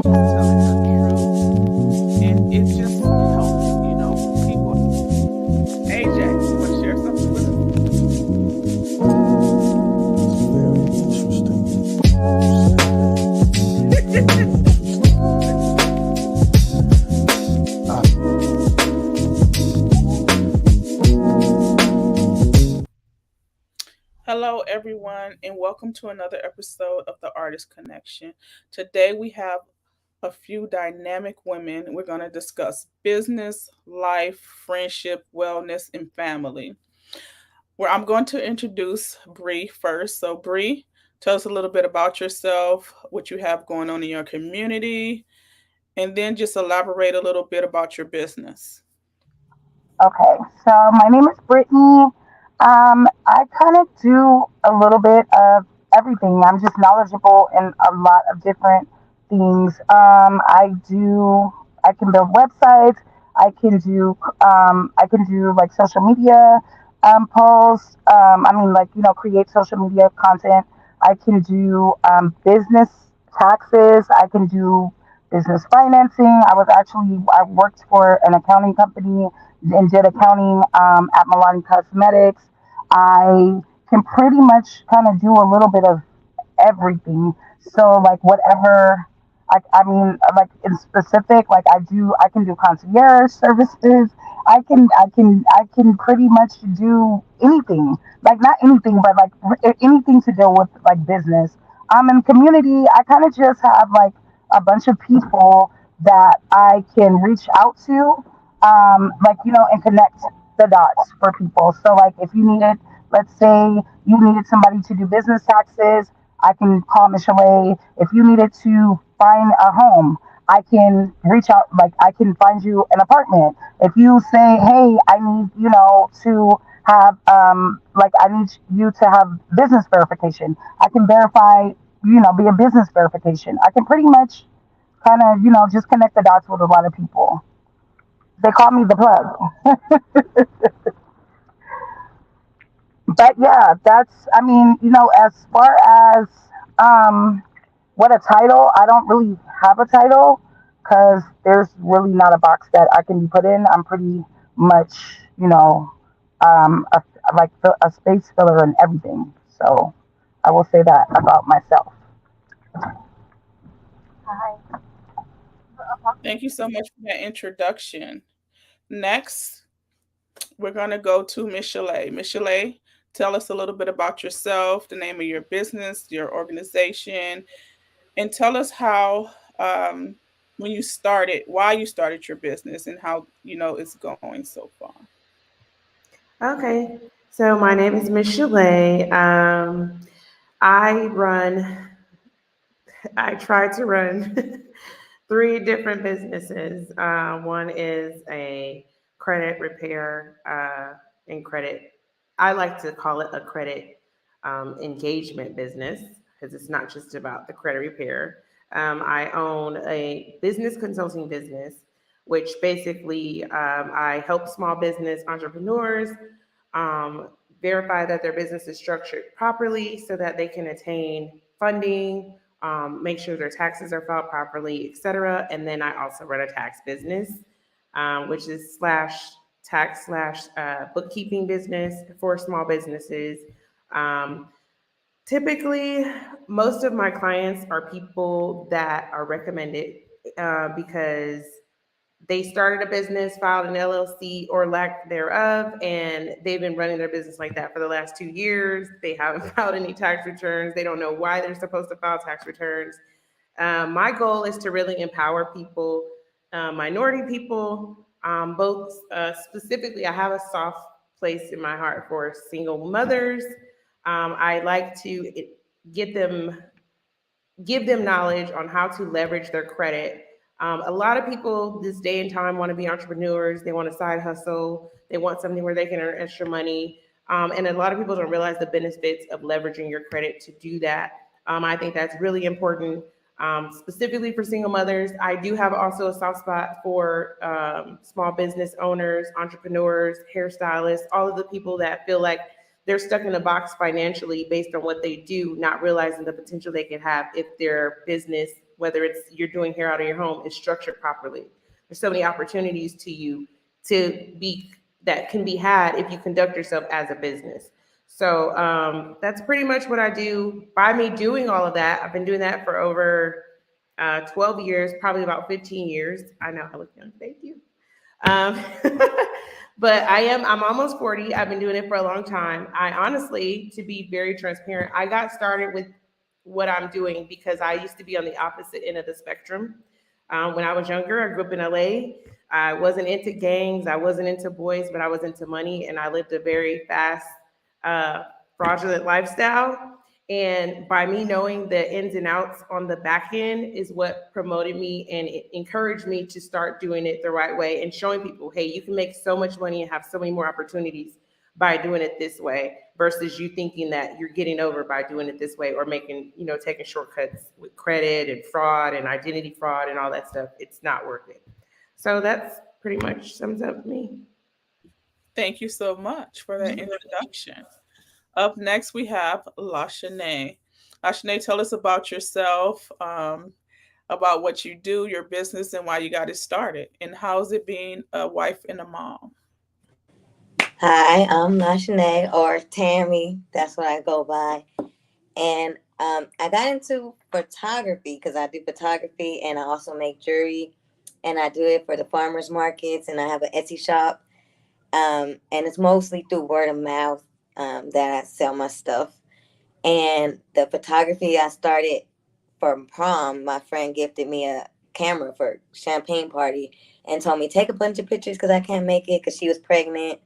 telling her truth, and it just helps, people. AJ, you want to share something with us? It's very interesting. You said that. Very interesting. I, Hello, everyone, and welcome to another episode of the Artist Connection. Today, we have a few dynamic women. We're going to discuss business, life, friendship, wellness, and family. Where I'm going to introduce Bree first. So, Bree, tell us a little bit about yourself, what you have going on in your community, and then just elaborate a little bit about your business. Okay, so my name is Brittany. I kind of do a little bit of everything. I'm just knowledgeable in a lot of different things. I can build websites. I can do like social media posts. Create social media content. I can do business taxes. I can do business financing. I worked for an accounting company and did accounting at Milani Cosmetics. I can pretty much kind of do a little bit of everything. So like whatever, like in specific, I can do concierge services. I can pretty much do anything. Like not anything, but like anything to do with like business. In community, I kind of just have like a bunch of people that I can reach out to, and connect the dots for people. So like if you needed, let's say you needed somebody to do business taxes, I can call Michelle. If you needed to find a home, I can reach out, like I can find you an apartment. If you say, hey, I need, to have, I need you to have business verification, I can verify, be a business verification. I can pretty much kind of, just connect the dots with a lot of people. They call me the plug. But yeah, as far as um, what a title, I don't really have a title because there's really not a box that I can be put in. I'm pretty much, you know, a, a space filler and everything. So I will say that about myself. Thank you so much for that introduction. Next, we're going to go to Miss Chalet. Miss Chalet, tell us a little bit about yourself, the name of your business, your organization, and tell us how, when you started, why you started your business, and how it's going so far. Okay, so my name is Miss Chalet. I run, I try to run three different businesses. One is a credit repair and credit. I like to call it a credit engagement business because it's not just about the credit repair. I own a business consulting business, which basically I help small business entrepreneurs um, verify that their business is structured properly so that they can attain funding, make sure their taxes are filed properly, et cetera. And then I also run a tax business, which is slash tax slash bookkeeping business for small businesses. Um, Typically, most of my clients are people that are recommended because they started a business, filed an LLC or lack thereof, and they've been running their business like that for the last 2 years. They haven't filed any tax returns. They don't know why they're supposed to file tax returns. My goal is to really empower people, minority people, both specifically, I have a soft place in my heart for single mothers. I like to get them give them knowledge on how to leverage their credit. A lot of people this day and time want to be entrepreneurs. They want a side hustle. They want something where they can earn extra money. And a lot of people don't realize the benefits of leveraging your credit to do that. I think that's really important, specifically for single mothers. I do have also a soft spot for small business owners, entrepreneurs, hairstylists, all of the people that feel like they're stuck in a box financially based on what they do, not realizing the potential they can have if their business whether it's you're doing hair out of your home, is structured properly. There's so many opportunities to you to be that can be had if you conduct yourself as a business. So that's pretty much what I do. By me doing all of that, I've been doing that for over 12 years, probably about 15 years. I know I look young. Thank you. Um, but I'm almost 40. I've been doing it for a long time. I honestly, to be very transparent, I got started with what I'm doing because I used to be on the opposite end of the spectrum. When I was younger, I grew up in LA. I wasn't into gangs, I wasn't into boys, but I was into money, and I lived a very fast, uh, fraudulent lifestyle. And by me knowing the ins and outs on the back end is what promoted me and it encouraged me to start doing it the right way and showing people, hey, you can make so much money and have so many more opportunities by doing it this way versus you thinking that you're getting over by doing it this way or making, taking shortcuts with credit and fraud and identity fraud and all that stuff. It's not worth it. So that's pretty much sums up me. Thank you so much for that introduction. Up next, we have Lashane. Lashane, tell us about yourself, about what you do, your business, and why you got it started, and how's it being a wife and a mom? Hi, I'm Nashane or Tammy. That's what I go by. And I got into photography because I do photography and I also make jewelry and I do it for the farmers markets and I have an Etsy shop. And it's mostly through word of mouth that I sell my stuff. And the photography I started from prom, my friend gifted me a camera for champagne party and told me take a bunch of pictures because I can't make it because she was pregnant.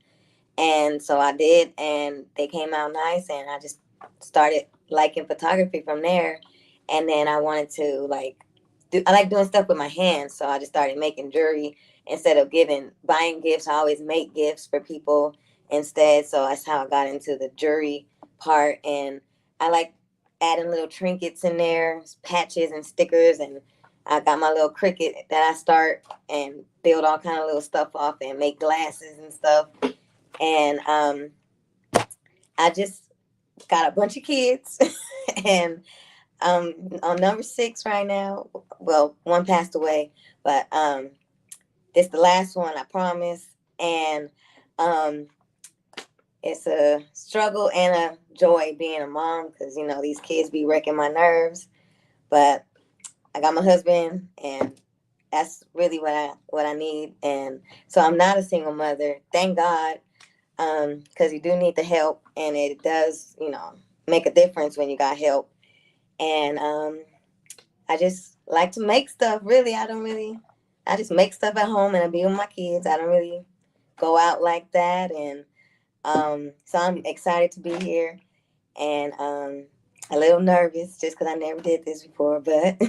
And so I did, and they came out nice, and I just started liking photography from there. And then I wanted to I like doing stuff with my hands, so I just started making jewelry instead of buying gifts. I always make gifts for people instead. So that's how I got into the jewelry part, and I like adding little trinkets in there, patches and stickers, and I got my little Cricut that I start and build all kind of little stuff off and make glasses and stuff. And I just got a bunch of kids, and on number 6 right now. Well, one passed away, but it's the last one, I promise. And um, it's a struggle and a joy being a mom because these kids be wrecking my nerves. But I got my husband, and that's really what I need. And so I'm not a single mother, thank God, because you do need the help, and it does, make a difference when you got help. And I just like to make stuff. Really, I just make stuff at home, and I be with my kids. I don't really go out like that, and so I'm excited to be here, and a little nervous just because I never did this before, but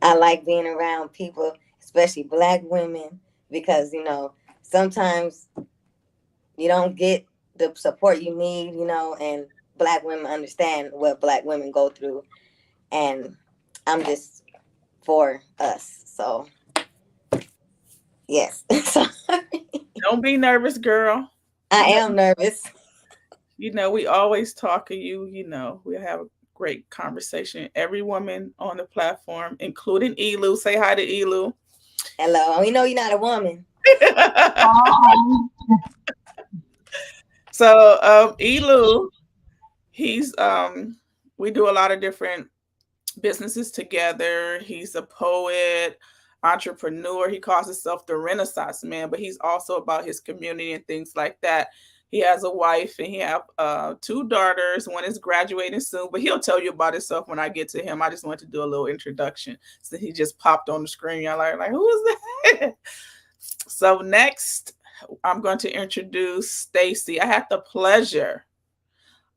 I like being around people, especially Black women, because sometimes you don't get the support you need, and Black women understand what Black women go through. And I'm just for us. So, yes. Don't be nervous, girl. I am nervous. We always talk to you. We have a great conversation. Every woman on the platform, including Elu. Say hi to Elu. Hello. We know you're not a woman. So, Elu, he's we do a lot of different businesses together. He's a poet, entrepreneur. He calls himself the Renaissance man, but he's also about his community and things like that. He has a wife and he have 2 daughters. One is graduating soon, but he'll tell you about himself when I get to him. I just want to do a little introduction. So he just popped on the screen. Y'all like who is that? So next, I'm going to introduce Stacy. I had the pleasure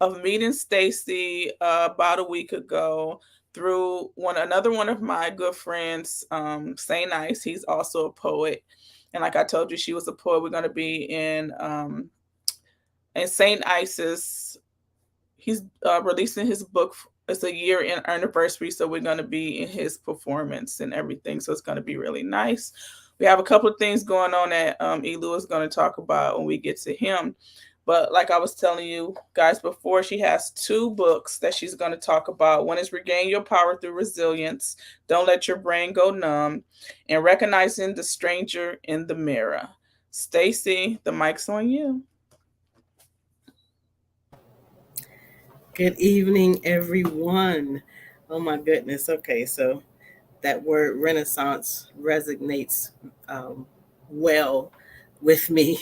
of meeting Stacy about a week ago through another one of my good friends, Say Nice. He's also a poet, and like I told you, she was a poet. We're going to be in Saint Isis. He's releasing his book. It's a year in anniversary, so we're going to be in his performance and everything. So it's going to be really nice. We have a couple of things going on that Elu is going to talk about when we get to him. But like I was telling you guys before, she has two books that she's going to talk about. One is Regain Your Power Through Resilience, Don't Let Your Brain Go Numb, and Recognizing the Stranger in the Mirror. Stacy, the mic's on you. Good evening, everyone. Oh my goodness. Okay, so that word Renaissance resonates well with me.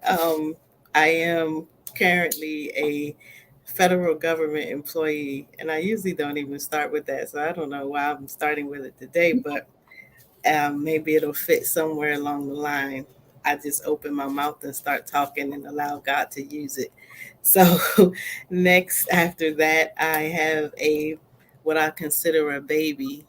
um, I am currently a federal government employee, and I usually don't even start with that, so I don't know why I'm starting with it today, but maybe it'll fit somewhere along the line. I just open my mouth and start talking and allow God to use it. So next after that, I have a what I consider a baby.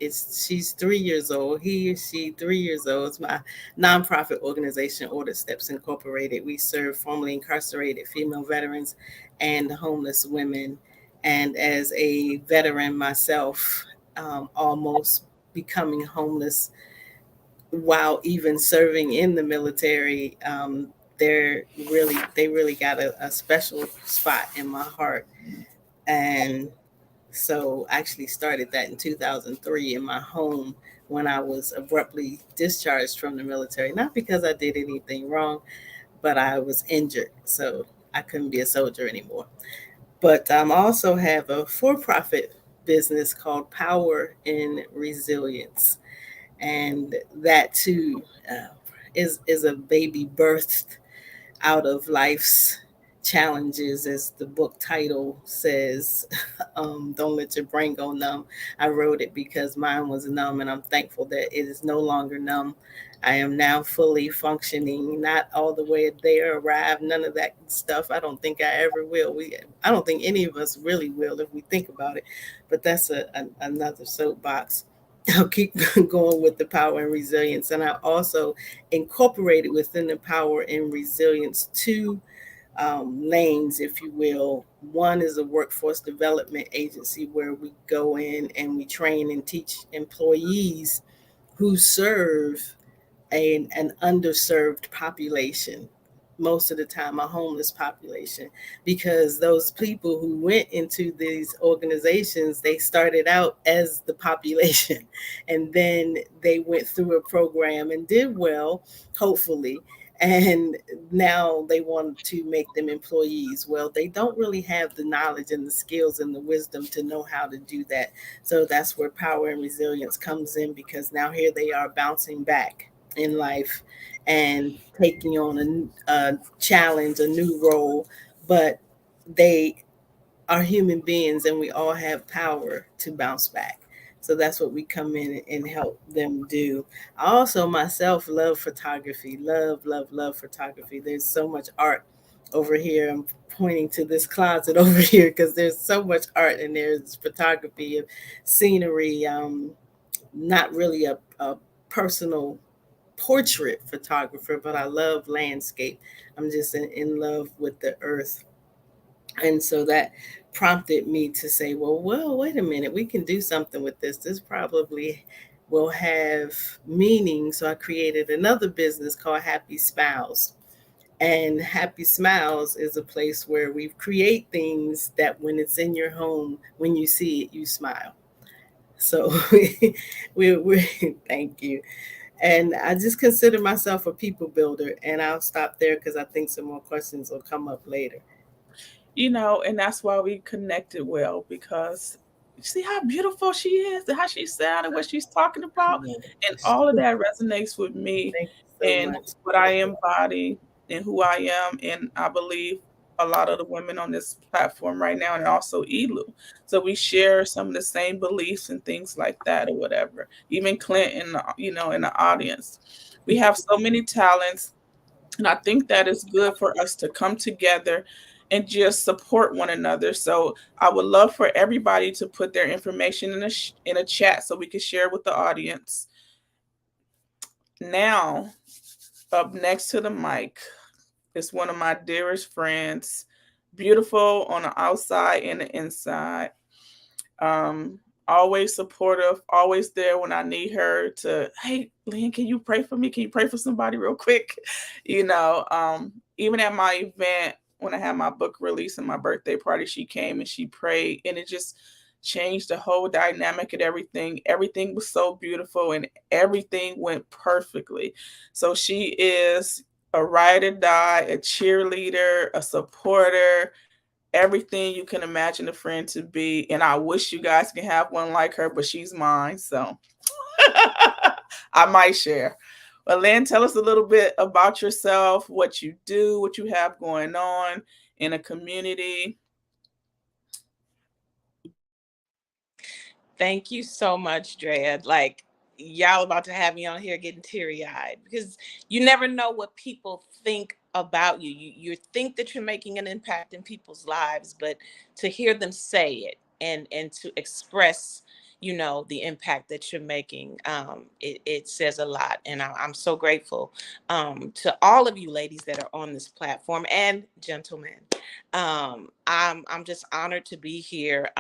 She's 3 years old. He or she 3 years old. It's my nonprofit organization, Order Steps Incorporated. We serve formerly incarcerated female veterans and homeless women. And as a veteran myself, almost becoming homeless while even serving in the military, they really got a special spot in my heart. And so I actually started that in 2003 in my home when I was abruptly discharged from the military, not because I did anything wrong, but I was injured, so I couldn't be a soldier anymore. But I also have a for-profit business called Power in Resilience, and that too is a baby birthed out of life's challenges, as the book title says. Don't let your brain go numb. I wrote it because mine was numb, and I'm thankful that it is no longer numb. I am now fully functioning, not all the way there, arrived, none of that stuff. I don't think I ever will. I don't think any of us really will if we think about it, but that's another soapbox. I'll keep going with the power and resilience. And I also incorporated within the power and resilience two lanes, if you will. One is a workforce development agency where we go in and we train and teach employees who serve an underserved population, most of the time a homeless population, because those people who went into these organizations, they started out as the population and then they went through a program and did well, hopefully, and now they want to make them employees. Well, they don't really have the knowledge and the skills and the wisdom to know how to do that. So that's where power and resilience comes in, because now here they are bouncing back in life and taking on a challenge, a new role, but they are human beings and we all have power to bounce back. So that's what we come in and help them do. I also myself love photography, love photography. There's so much art over here. I'm pointing to this closet over here because there's so much art, and there's photography of scenery, not really a personal portrait photographer, but I love landscape. I'm just in love with the earth. And so that prompted me to say, well, wait a minute, we can do something with this. This probably will have meaning. So I created another business called Happy Smiles. And Happy Smiles is a place where we create things that when it's in your home, when you see it, you smile. So we thank you. And I just consider myself a people builder. And I'll stop there because I think some more questions will come up later. And that's why we connected well, because you see how beautiful she is, and how she sounded, what she's talking about, and all of that resonates with me Thank you so and much. what I embody and who I am, and I believe a lot of the women on this platform right now, and also Elu. So we share some of the same beliefs and things like that, or whatever. Even Clint, in the audience, we have so many talents, and I think that is good for us to come together and just support one another. So I would love for everybody to put their information in a chat so we can share with the audience. Now, up next to the mic is one of my dearest friends, beautiful on the outside and the inside. Um, always supportive, always there when I need her to, hey, Lynn, can you pray for me? Can you pray for somebody real quick? Even at my event, when I had my book release and my birthday party, she came and she prayed, and it just changed the whole dynamic and everything. Everything was so beautiful and everything went perfectly. So she is a ride or die, a cheerleader, a supporter, everything you can imagine a friend to be. And I wish you guys can have one like her, but she's mine. So I might share. But Lynn, tell us a little bit about yourself, what you do, what you have going on in a community. Thank you so much, Drea. Like, y'all about to have me on here getting teary eyed because you never know what people think about you. You think that you're making an impact in people's lives, but to hear them say it and to express, the impact that you're making, it says a lot. And I'm so grateful to all of you ladies that are on this platform and gentlemen. I'm just honored to be here.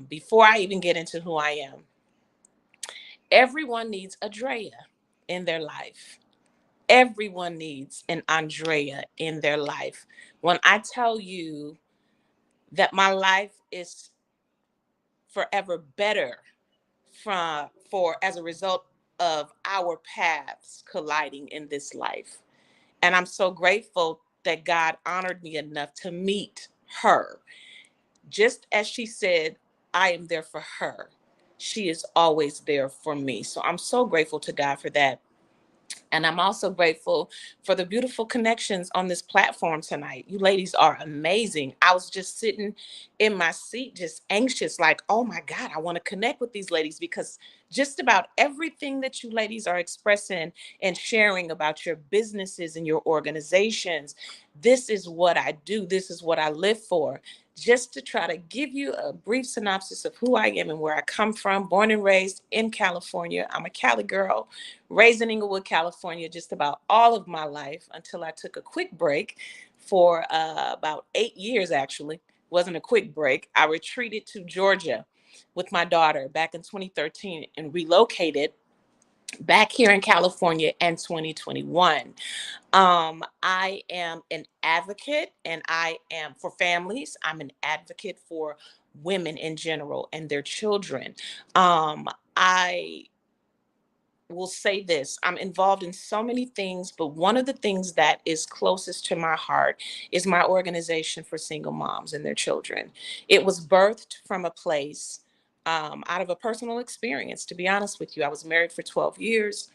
Before I even get into who I am, everyone needs a Drea in their life. Everyone needs an Andrea in their life. When I tell you that my life is forever better for as a result of our paths colliding in this life. And I'm so grateful that God honored me enough to meet her. Just as she said, I am there for her, she is always there for me. So I'm so grateful to God for that. And I'm also grateful for the beautiful connections on this platform tonight. You ladies are amazing. I was just sitting in my seat, just anxious, like, oh my God, I want to connect with these ladies because just about everything that you ladies are expressing and sharing about your businesses and your organizations, this is what I do. This is what I live for. Just to try to give you a brief synopsis of who I am and where I come from, born and raised in California. I'm a Cali girl, raised in Inglewood, California, just about all of my life until I took a quick break for about 8 years, actually. Wasn't a quick break. I retreated to Georgia with my daughter back in 2013 and relocated back here in California in 2021. I am an advocate and I am for families. I'm an advocate for women in general and their children. I will say this: I'm involved in so many things, but one of the things that is closest to my heart is my organization for single moms and their children. It was birthed from a place out of a personal experience. To be honest with you, I was married for 12 years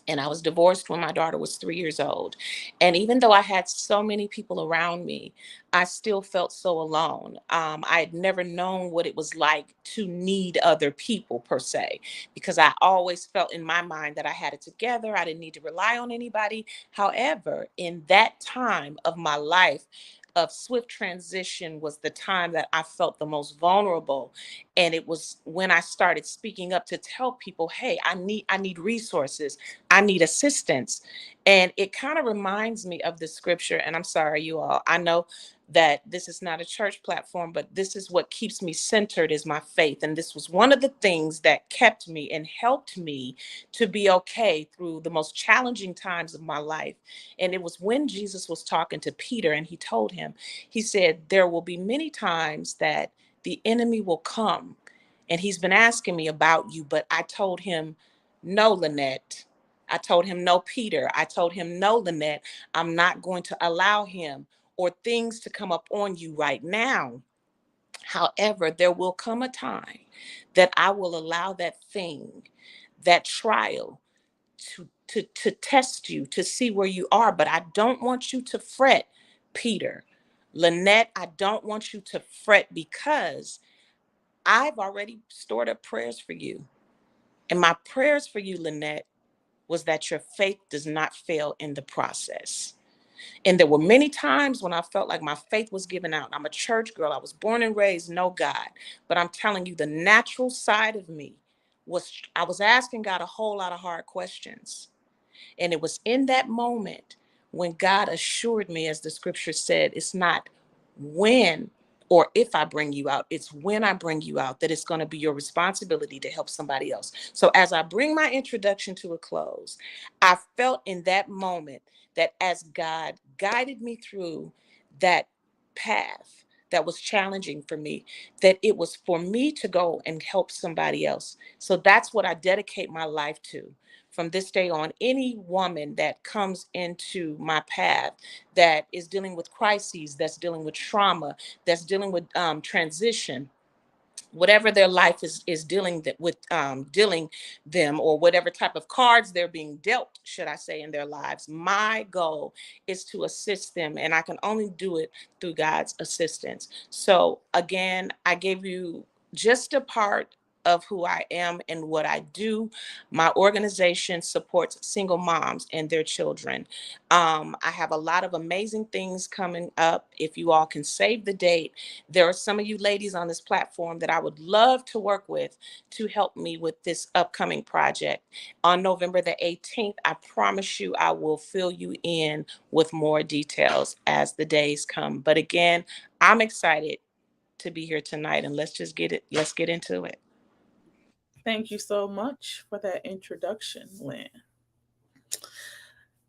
and I was divorced when my daughter was 3 years old. And even though I had so many people around me, I still felt so alone. I had never known what it was like to need other people per se, because I always felt in my mind that I had it together. I didn't need to rely on anybody. However, in that time of my life, of swift transition was the time that I felt the most vulnerable. And it was when I started speaking up to tell people, hey, I need resources. I need assistance. And it kind of reminds me of the scripture. And I'm sorry, you all, I know that this is not a church platform, but this is what keeps me centered is my faith. And this was one of the things that kept me and helped me to be okay through the most challenging times of my life. And it was when Jesus was talking to Peter and he told him, he said, there will be many times that the enemy will come and he's been asking me about you, but I told him, no, Lynette. I told him, no, Peter. I told him, no, Lynette, I'm not going to allow him or things to come up on you right now. However, there will come a time that I will allow that thing, that trial, to test you, to see where you are. But I don't want you to fret, Peter. Lynette, I don't want you to fret because I've already stored up prayers for you. And my prayers for you, Lynette, was that your faith does not fail in the process. And there were many times when I felt like my faith was given out. I'm a church girl. I was born and raised, no God. But I'm telling you, the natural side of me I was asking God a whole lot of hard questions. And it was in that moment when God assured me, as the scripture said, it's not when or if I bring you out. It's when I bring you out that it's going to be your responsibility to help somebody else. So as I bring my introduction to a close, I felt in that moment that as God guided me through that path that was challenging for me, that it was for me to go and help somebody else. So that's what I dedicate my life to. From this day on, any woman that comes into my path that is dealing with crises, that's dealing with trauma, that's dealing with transition, whatever their life is dealing them, or whatever type of cards they're being dealt, should I say, in their lives, my goal is to assist them, and I can only do it through God's assistance. So again, I gave you just a part of who I am and what I do. My organization supports single moms and their children. I have a lot of amazing things coming up. If you all can save the date, there are some of you ladies on this platform that I would love to work with to help me with this upcoming project. On November the 18th, I promise you I will fill you in with more details as the days come. But again, I'm excited to be here tonight, and let's get into it. Thank you so much for that introduction, Lynn.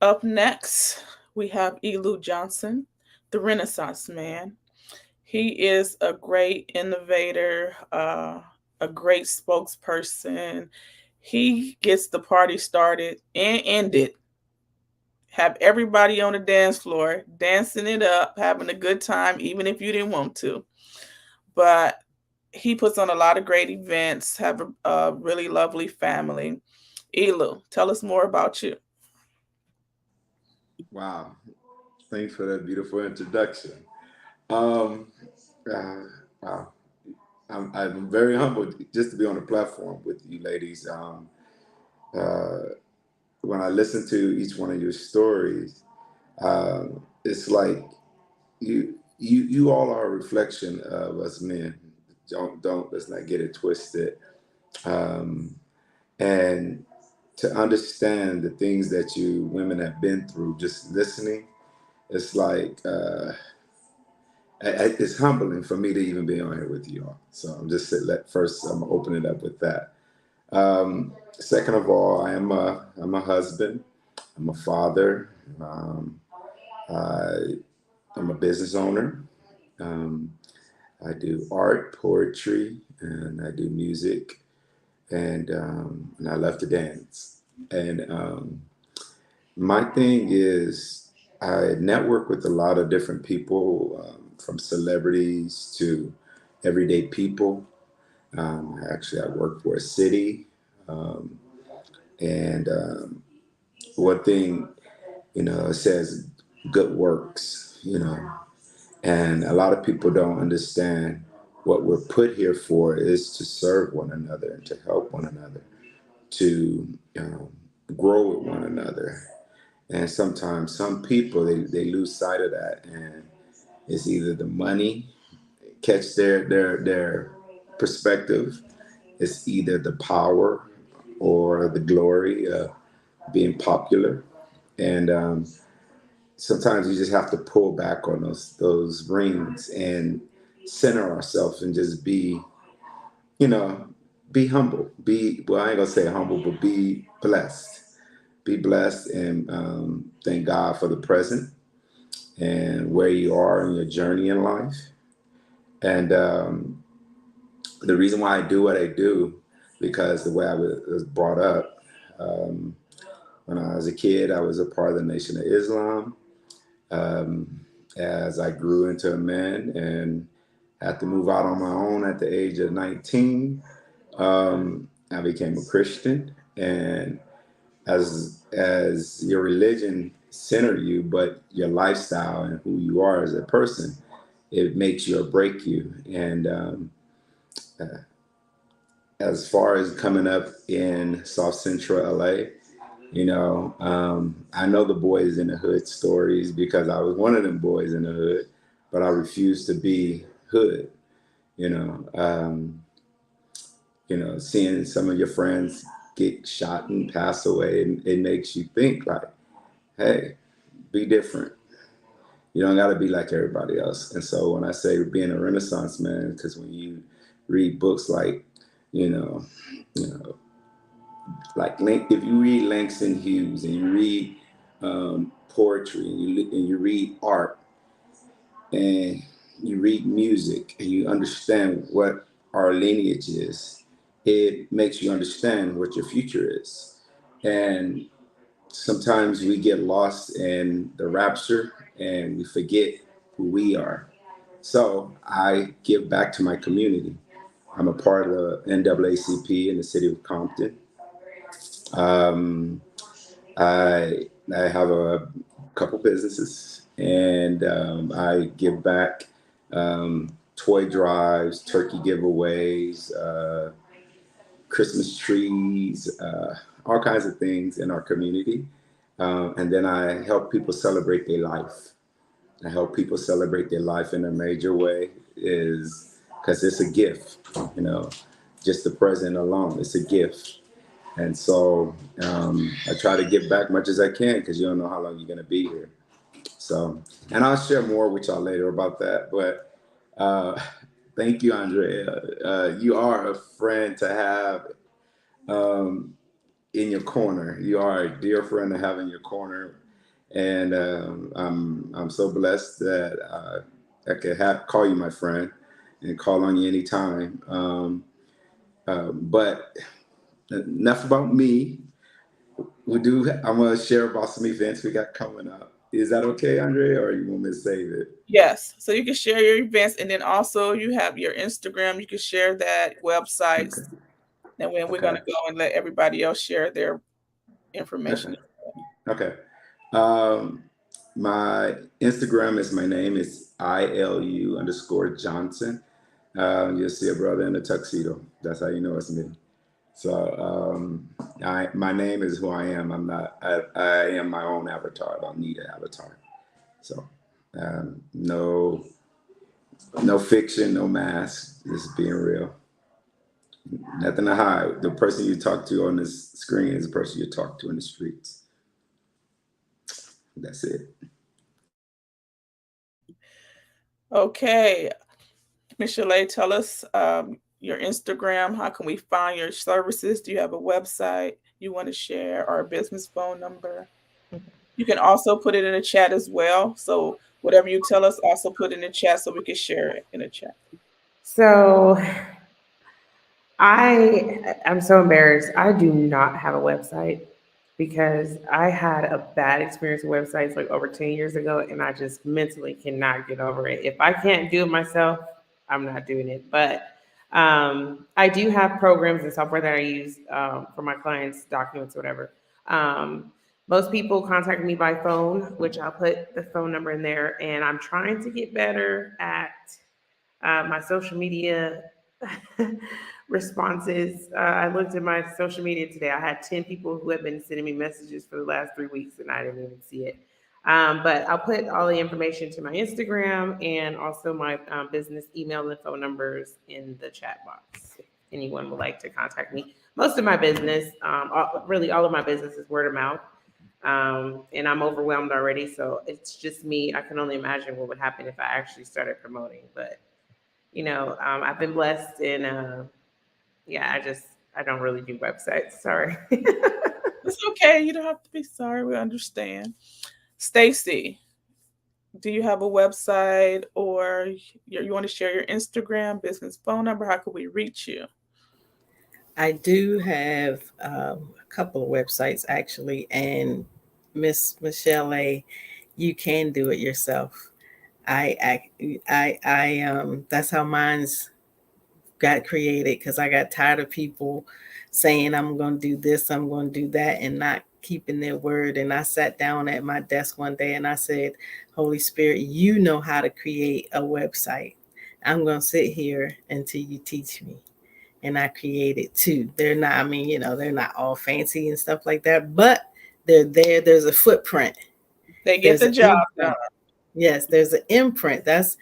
Up next, we have Elu Johnson, the Renaissance Man. He is a great innovator, a great spokesperson. He gets the party started and ended. Have everybody on the dance floor dancing it up, having a good time, even if you didn't want to. But he puts on a lot of great events, have a really lovely family. Elu, tell us more about you. Wow. Thanks for that beautiful introduction. Um, wow. I'm very humbled just to be on the platform with you ladies. Uh, when I listen to each one of your stories, it's like you all are a reflection of us men. Let's not get it twisted. Um, and to understand the things that you women have been through, just listening, it's like it's humbling for me to even be on here with you all. So I'm gonna open it up with that. Second of all, I'm a husband. I'm a father. I, I'm a business owner. Um, I do art, poetry, and I do music, and I love to dance. And my thing is, I network with a lot of different people, from celebrities to everyday people. Actually, I work for a city, um, and one thing, it says good works, and a lot of people don't understand what we're put here for is to serve one another and to help one another, to grow with one another. And sometimes some people they lose sight of that, and it's either the money catch their perspective, it's either the power or the glory of being popular, and sometimes we just have to pull back on those rings and center ourselves and just you know, be humble. I ain't gonna say humble, but be blessed. Be blessed, and thank God for the present and where you are in your journey in life. And the reason why I do what I do, because the way I was brought up, um, when I was a kid, I was a part of the Nation of Islam. Um, as I grew into a man and had to move out on my own at the age of 19, I became a Christian. And as your religion center you, but your lifestyle and who you are as a person, it makes you or break you. And as far as coming up in South Central LA, I know the boys in the hood stories because I was one of them boys in the hood, but I refused to be hood. You know, um, seeing some of your friends get shot and pass away, it makes you think like, hey, be different. You don't got to be like everybody else. And so when I say being a Renaissance man, because when you read books like, you know, you know, like if you read Langston Hughes and you read poetry and you read art and you read music and you understand what our lineage is, it makes you understand what your future is. And sometimes we get lost in the rapture and we forget who we are. So I give back to my community. I'm a part of the NAACP in the city of Compton. Um, I have a couple businesses, and I give back toy drives, turkey giveaways, Christmas trees, all kinds of things in our community. And then I help people celebrate their life. I help people celebrate their life in a major way is because it's a gift, you know, just the present alone, it's a gift. And so I try to give back much as I can because you don't know how long you're going to be here. So, and I'll share more with y'all later about that. But uh, thank you, Andrea. You are a friend to have um, in your corner. You are a dear friend to have in your corner. And I'm so blessed that I could call you my friend and call on you anytime. But enough about me. I'm gonna share about some events we got coming up. Is that okay, Andre, or you want me to save it? Yes. So you can share your events, and then also you have your Instagram. You can share that, websites, Okay. and then we're Okay. gonna go and let everybody else share their information. Okay. Okay. Um, my Instagram is my name is ILU_Johnson. You'll see a brother in a tuxedo. That's how you know it's me. So my name is who I am. I'm not. I am my own avatar. I don't need an avatar. So no, no fiction, no mask. Just being real. Nothing to hide. The person you talk to on this screen is the person you talk to in the streets. That's it. Okay, Michelle, tell us your Instagram. How can we find your services? Do you have a website you want to share or a business phone number? You can also put it in the chat as well. So whatever you tell us, also put in the chat so we can share it in the chat. So I'm so embarrassed. I do not have a website because I had a bad experience with websites like over 10 years ago, and I just mentally cannot get over it. If I can't do it myself, I'm not doing it. But I do have programs and software that I use for my clients' documents, or whatever. Um, Most people contact me by phone, which I'll put the phone number in there, and I'm trying to get better at my social media responses. I looked at my social media today. I had 10 people who have been sending me messages for the last 3 weeks, and I didn't even see it. But I'll put all the information to my Instagram and also my business email and phone numbers in the chat box if anyone would like to contact me. Most of my business, really all of my business is word of mouth. And I'm overwhelmed already. So it's just me. I can only imagine what would happen if I actually started promoting. But I've been blessed, and yeah, I don't really do websites. Sorry. It's okay. You don't have to be sorry. We understand. Stacy, do you have a website or you want to share your Instagram, business phone number? How can we reach you? I do have a couple of websites actually, and Miss Michelle A, you can do it yourself. That's how mine's got created because I got tired of people saying I'm going to do this, I'm going to do that, and not keeping their word. And I sat down at my desk one day and I said, Holy Spirit, you know how to create a website. I'm going to sit here until you teach me. And I created two. They're not, I mean, they're not all fancy and stuff like that, but they're there. There's a footprint. They get There's the an job done. imprint. Yes, there's an imprint. That's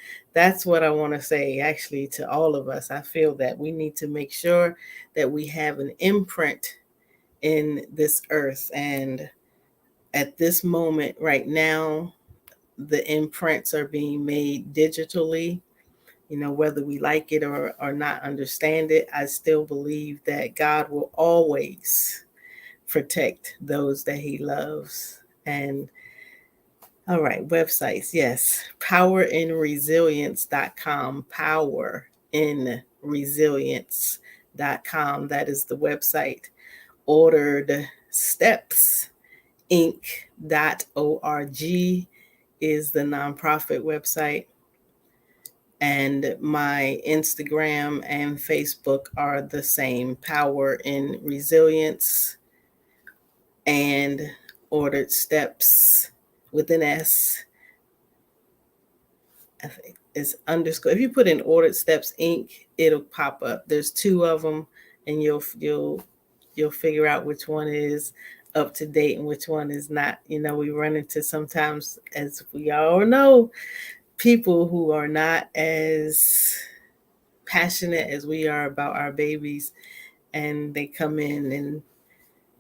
what I want to say actually to all of us. I feel that we need to make sure that we have an imprint in this earth. And at this moment right now, the imprints are being made digitally, whether we like it or not understand it, I still believe that God will always protect those that he loves. And all right, websites, yes. Powerinresilience.com. Powerinresilience.com. That is the website. Ordered Steps Inc.org is the nonprofit website. And my Instagram and Facebook are the same, Power in Resilience and Ordered Steps with an S. I think it's underscore. If you put in Ordered Steps Inc., it'll pop up. There's two of them, and you'll figure out which one is up to date and which one is not. We run into sometimes, as we all know, people who are not as passionate as we are about our babies, and they come in and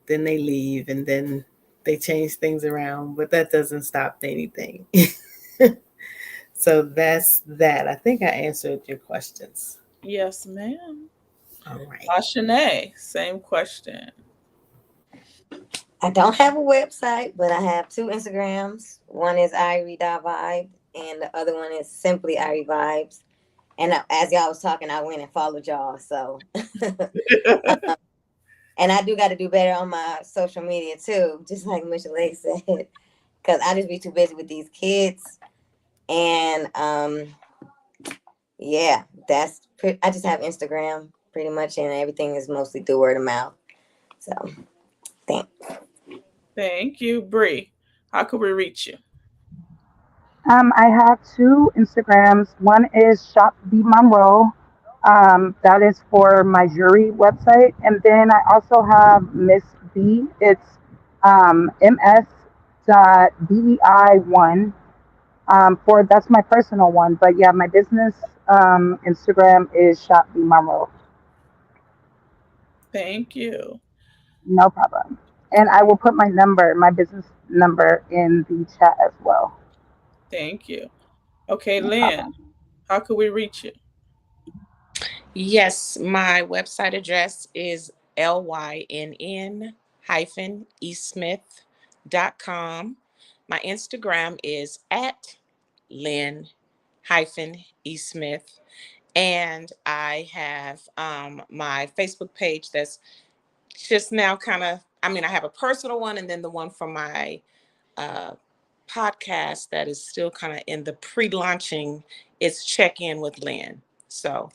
then they leave, and then they change things around, but that doesn't stop anything. So that's that. I think I answered your questions. Yes, ma'am. All right. Shanae, same question. I don't have a website, but I have two Instagrams. One is Vibe, and the other one is simply Irie Vibes. And as y'all was talking, I went and followed y'all. So, and I do got to do better on my social media too, just like Michelle said, because I just be too busy with these kids. And yeah, I just have Instagram pretty much, and everything is mostly through word of mouth. So, thanks. Thank you, Bree. How could we reach you? I have two Instagrams. One is Shop B Monroe. That is for my jewelry website. And then I also have Miss B. It's ms.bei1. For that's my personal one. But yeah, my business Instagram is Shop B Monroe. Thank you. No problem. And I will put my business number in the chat as well. Thank you. Okay, No Lynn, problem. how could we reach you? Yes, my website address is lynn esmith.com. My Instagram is at lynn esmith. And I have my Facebook page that's just now kind of, I have a personal one and then the one for my uh, podcast that is still kind of in the pre-launching. It's Check In with Lynn. So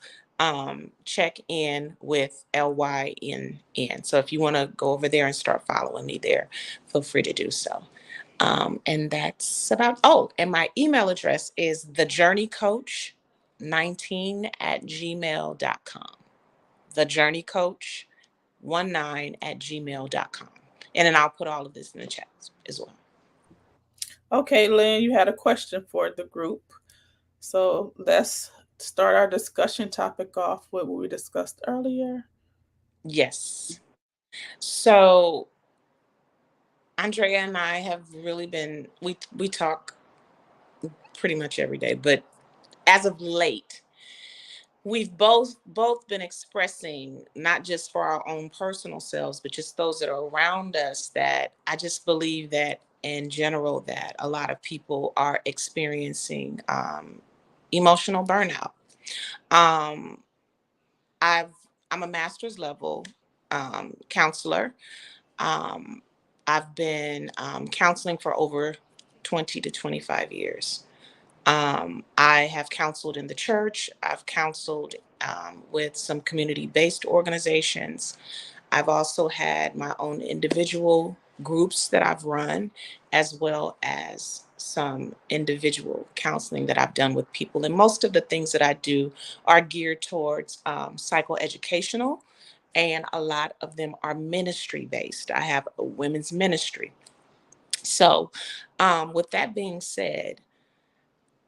check in with LYNN. So if you want to go over there and start following me there, feel free to do so. And that's about, oh, and my email address is thejourneycoach19@gmail.com. Thejourneycoach19@gmail.com. And then I'll put all of this in the chat as well. Okay, Lynn, you had a question for the group. So let's start our discussion topic off with what we discussed earlier. Yes. So Andrea and I have really been we talk pretty much every day, but as of late, we've both been expressing, not just for our own personal selves, but just those that are around us, that I just believe that in general that a lot of people are experiencing emotional burnout. Um, I've I'm a master's level counselor. Um, I've been counseling for over 20 to 25 years. I have counseled in the church. I've counseled with some community based organizations. I've also had my own individual groups that I've run, as well as some individual counseling that I've done with people. And most of the things that I do are geared towards psychoeducational, and a lot of them are ministry based. I have a women's ministry. So, with that being said,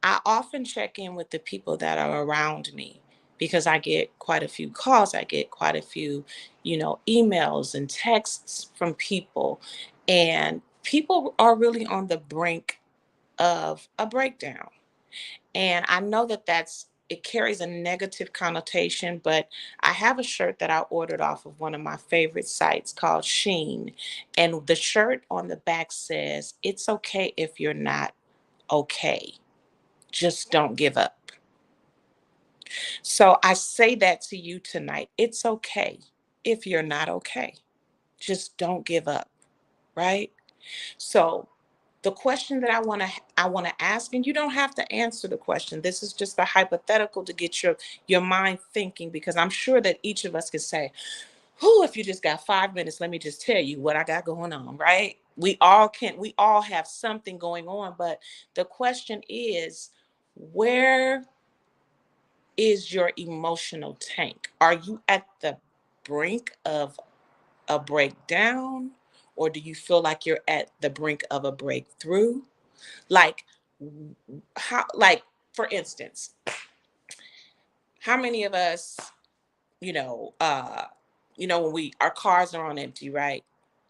I often check in with the people that are around me because I get quite a few calls. I get quite a few, emails and texts from people. And people are really on the brink of a breakdown. And I know that it carries a negative connotation, but I have a shirt that I ordered off of one of my favorite sites called Sheen. And the shirt on the back says, "It's okay if you're not okay. Just don't give up." So I say that to you tonight. It's okay if you're not okay. Just don't give up, right? So the question that I want to ask, and you don't have to answer the question. This is just a hypothetical to get your mind thinking, because I'm sure that each of us could say, "Who, if you just got 5 minutes, let me just tell you what I got going on," right? We all have something going on, but the question is, where is your emotional tank? Are you at the brink of a breakdown, or do you feel like you're at the brink of a breakthrough? Like, how, like, for instance, how many of us, you know, uh, when our cars are on empty, right?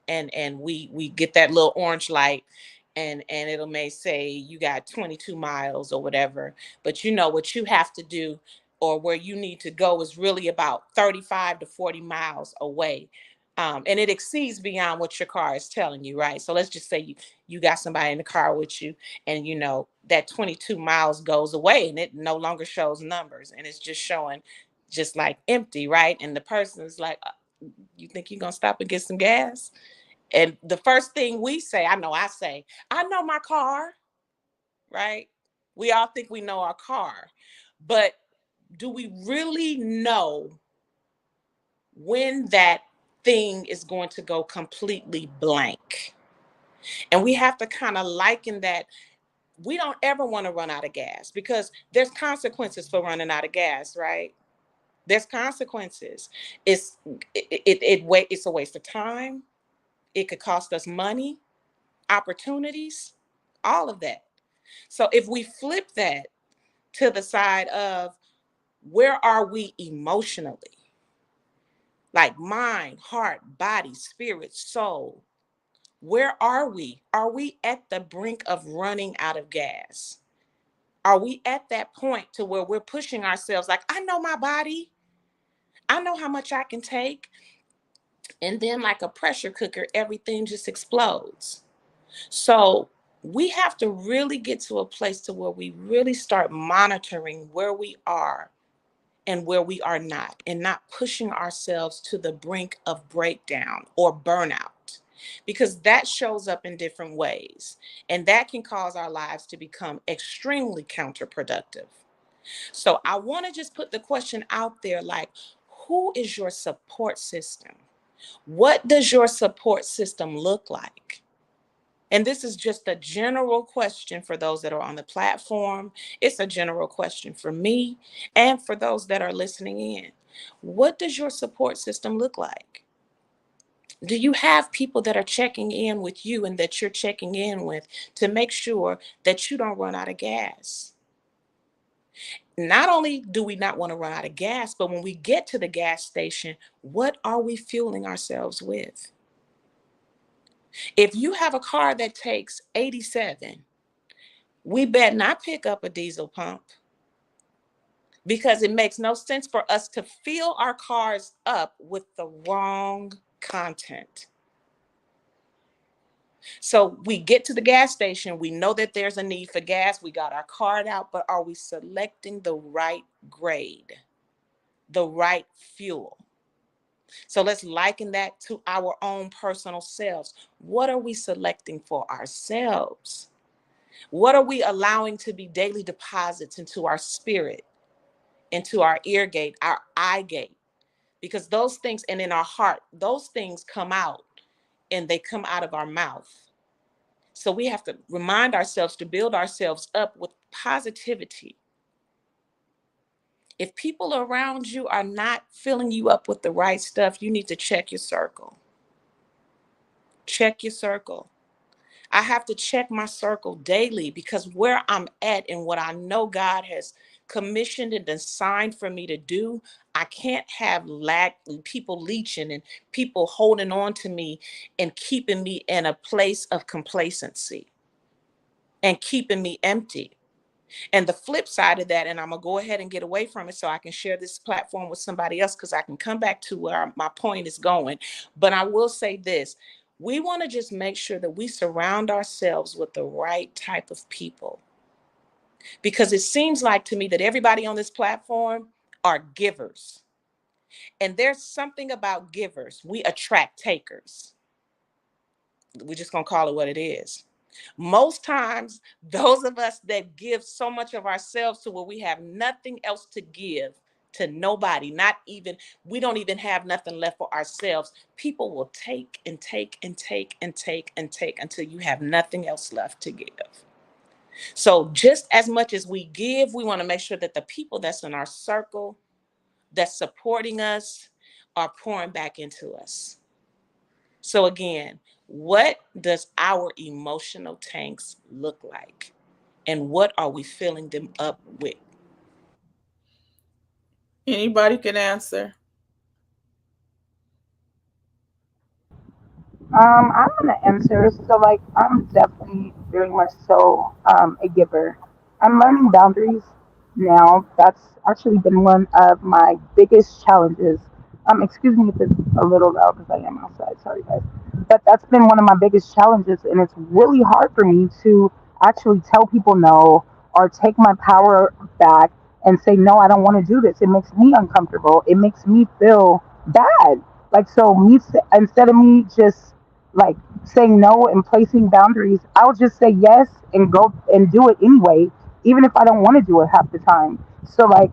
And we get that little orange light, and it'll may say you got 22 miles or whatever, but you know what you have to do, or where you need to go, is really about 35 to 40 miles away. And it exceeds beyond what your car is telling you, right? So let's just say you got somebody in the car with you, and that 22 miles goes away, and it no longer shows numbers, and it's just showing just like empty, right? And the person is like, "You think you're gonna stop and get some gas?" And the first thing we say, I know my car, right? We all think we know our car, but do we really know when that thing is going to go completely blank? And we have to kind of liken that. We don't ever want to run out of gas, because there's consequences for running out of gas, right? There's consequences. It's it's a waste of time. It could cost us money, opportunities, all of that. So if we flip that to the side of, where are we emotionally? Like mind, heart, body, spirit, soul. Where are we? Are we at the brink of running out of gas? Are we at that point to where we're pushing ourselves like, I know my body, I know how much I can take, and then like a pressure cooker, everything just explodes? So we have to really get to a place to where we really start monitoring where we are and where we are not, and not pushing ourselves to the brink of breakdown or burnout, because that shows up in different ways, and that can cause our lives to become extremely counterproductive. So I want to just put the question out there, like, who is your support system? What does your support system look like? And this is just a general question for those that are on the platform. It's a general question for me and for those that are listening in. What does your support system look like? Do you have people that are checking in with you and that you're checking in with to make sure that you don't run out of gas? Not only do we not want to run out of gas, but when we get to the gas station, what are we fueling ourselves with? If you have a car that takes 87, we better not pick up a diesel pump, because it makes no sense for us to fill our cars up with the wrong content. So we get to the gas station, we know that there's a need for gas, we got our card out, but are we selecting the right grade, the right fuel? So let's liken that to our own personal selves. What are we selecting for ourselves? What are we allowing to be daily deposits into our spirit, into our ear gate, our eye gate? Because those things, and in our heart, those things come out, and they come out of our mouth. So we have to remind ourselves to build ourselves up with positivity. If people around you are not filling you up with the right stuff, you need to check your circle. Check your circle. I have to check my circle daily, because where I'm at and what I know God has commissioned and designed for me to do, I can't have people leeching and people holding on to me and keeping me in a place of complacency. and keeping me empty. And the flip side of that, and I'm gonna go ahead and get away from it so I can share this platform with somebody else, because I can come back to where my point is going. But I will say this: we want to just make sure that we surround ourselves with the right type of people, because it seems like to me that everybody on this platform are givers. And there's something about givers. We attract takers. We're just going to call it what it is. Most times, those of us that give so much of ourselves to where we have nothing else to give to nobody, not even, we don't even have nothing left for ourselves. People will take and take and take and take and take until you have nothing else left to give. So just as much as we give, we want to make sure that the people that's in our circle, that's supporting us, are pouring back into us. So again, what does our emotional tanks look like? And what are we filling them up with? Anybody can answer. I'm gonna answer. So like I'm definitely very much so a giver. I'm learning boundaries now. That's actually been one of my biggest challenges. Excuse me if it's a little loud because I am outside. Sorry guys. But that's been one of my biggest challenges, and it's really hard for me to actually tell people no or take my power back and say no. I don't want to do this. It makes me uncomfortable. It makes me feel bad. Like so, me instead of me just like saying no and placing boundaries, I'll just say yes and go and do it anyway, even if I don't want to do it half the time. So like,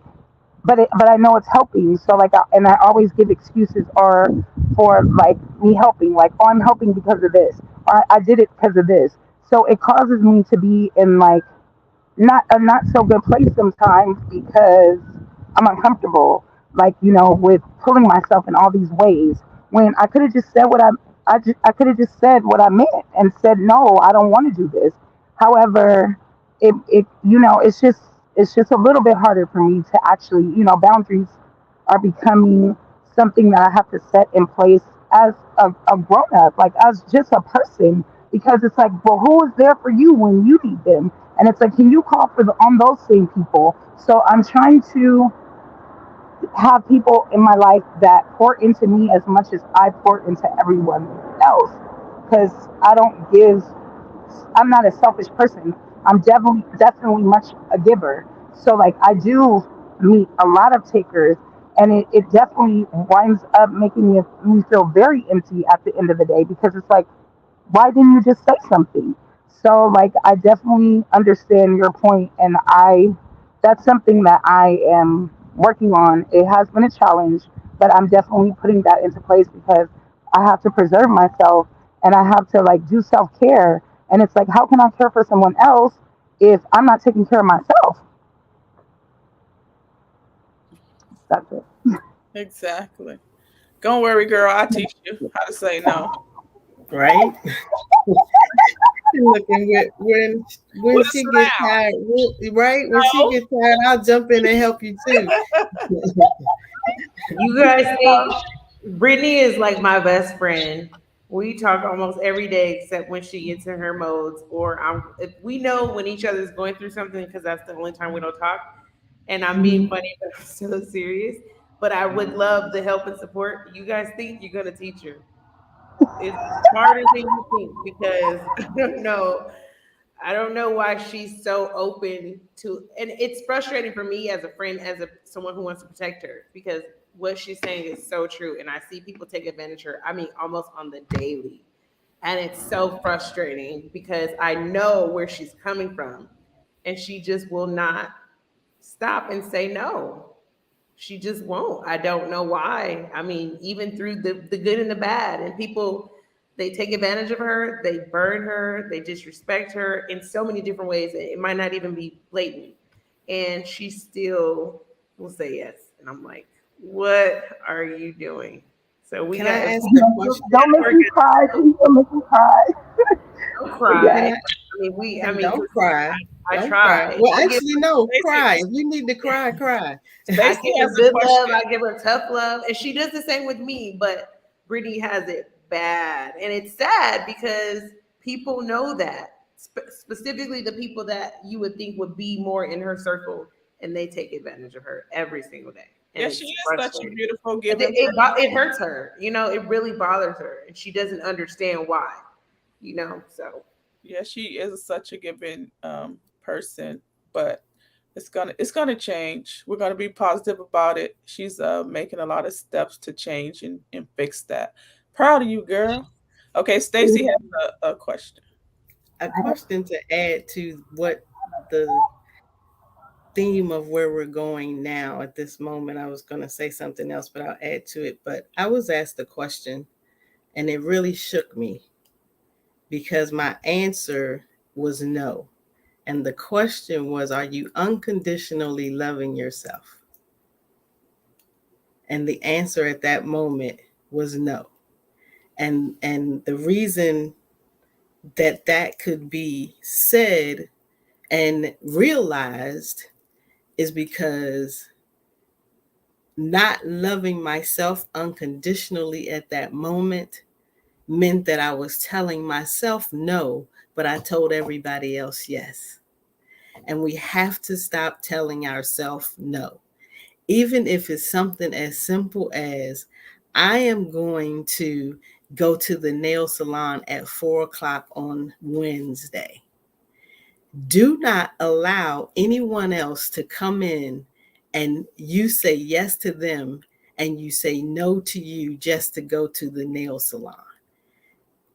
but I know it's helping. So like, and I always give excuses or for like me helping, like oh I'm helping because of this, or I did it because of this. So it causes me to be in like not a not so good place sometimes because I'm uncomfortable, like with pulling myself in all these ways when I could have just said what I could have just said what I meant and said no, I don't want to do this. However, it's just a little bit harder for me to actually boundaries are becoming something that I have to set in place as a grown up, like as just a person, because it's like, well, who is there for you when you need them? And it's like, can you call for on those same people? So I'm trying to have people in my life that pour into me as much as I pour into everyone else. Because I don't give, I'm not a selfish person. I'm definitely much a giver. So like I do meet a lot of takers, and it definitely winds up making me feel very empty at the end of the day because it's like, why didn't you just say something? So like I definitely understand your point, and I that's something that I am working on. It has been a challenge, but I'm definitely putting that into place because I have to preserve myself and I have to like do self-care, and it's like how can I care for someone else if I'm not taking care of myself? That's it. Exactly. Don't worry, girl. I'll teach you how to say no. Right? Look, and when With a she gets tired, right? When she smile. gets tired, I'll jump in and help you too. You guys think Brittany is like my best friend. We talk almost every day except when she gets in her modes, or if we know when each other is going through something because that's the only time we don't talk. And I'm being funny, but I'm still serious. But I would love the help and support. You guys think you're gonna teach her? It's harder than you think because I don't know. I don't know why she's so open to, and it's frustrating for me as a friend, as a someone who wants to protect her, because what she's saying is so true, and I see people take advantage of her. I mean, almost on the daily, and it's so frustrating because I know where she's coming from, and she just will not stop and say no. She just won't. I don't know why. I mean, even through the good and the bad, and people, they take advantage of her, they burn her, they disrespect her in so many different ways. It might not even be blatant, and she still will say yes. And I'm like, what are you doing? So we Can I got, if ask we a question? Don't make work me at cry. this, Please don't make me cry. don't Yes. Can cry. I? I mean, I mean, Don't 'cause cry. I Don't cry. try. Well, I give actually, no. Stacy, Cry. If you need to cry, cry. I Stacy give her has a good love. question. I give her tough love, and she does the same with me. But Brittany has it bad, and it's sad because people know that. specifically the people that you would think would be more in her circle, and they take advantage of her every single day, and Yeah, she it's is such a frustrating. beautiful, And giving it hurts her, it really bothers her, and she doesn't understand why, so Yeah, she is such a giving person, but it's gonna change. We're gonna be positive about it. She's making a lot of steps to change and fix that. Proud of you, girl. Okay, Stacy has a question. A question to add to what the theme of where we're going now at this moment. I was going to say something else, but I'll add to it. But I was asked a question and it really shook me because my answer was no. And the question was, are you unconditionally loving yourself? And the answer at that moment was no. And the reason that that could be said and realized is because not loving myself unconditionally at that moment meant that I was telling myself no, but I told everybody else yes. And we have to stop telling ourselves no, even if it's something as simple as I am going to go to the nail salon at 4 o'clock on Wednesday. Do not allow anyone else to come in and you say yes to them and you say no to you just to go to the nail salon.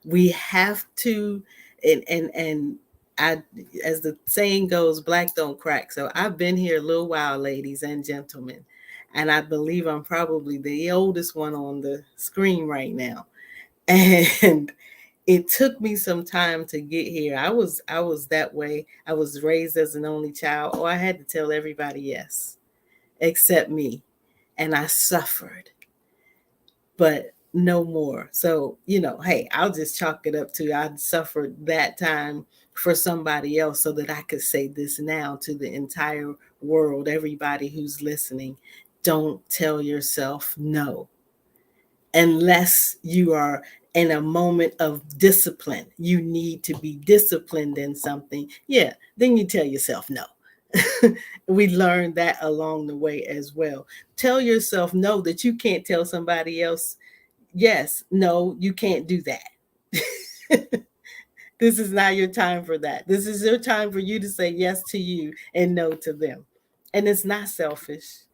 We have to, and I, as the saying goes, black don't crack. So I've been here a little while, ladies and gentlemen, and I believe I'm probably the oldest one on the screen right now. And it took me some time to get here. I was that way. I was raised as an only child. Oh, I had to tell everybody yes, except me, and I suffered, but no more. So, hey, I'll just chalk it up to I suffered that time for somebody else so that I could say this now to the entire world, everybody who's listening. Don't tell yourself no unless you are in a moment of discipline. You need to be disciplined in something. Yeah, then you tell yourself no. We learned that along the way as well. Tell yourself no that you can't tell somebody else yes, no, you can't do that. This is not your time for that. This is your time for you to say yes to you and no to them. And it's not selfish.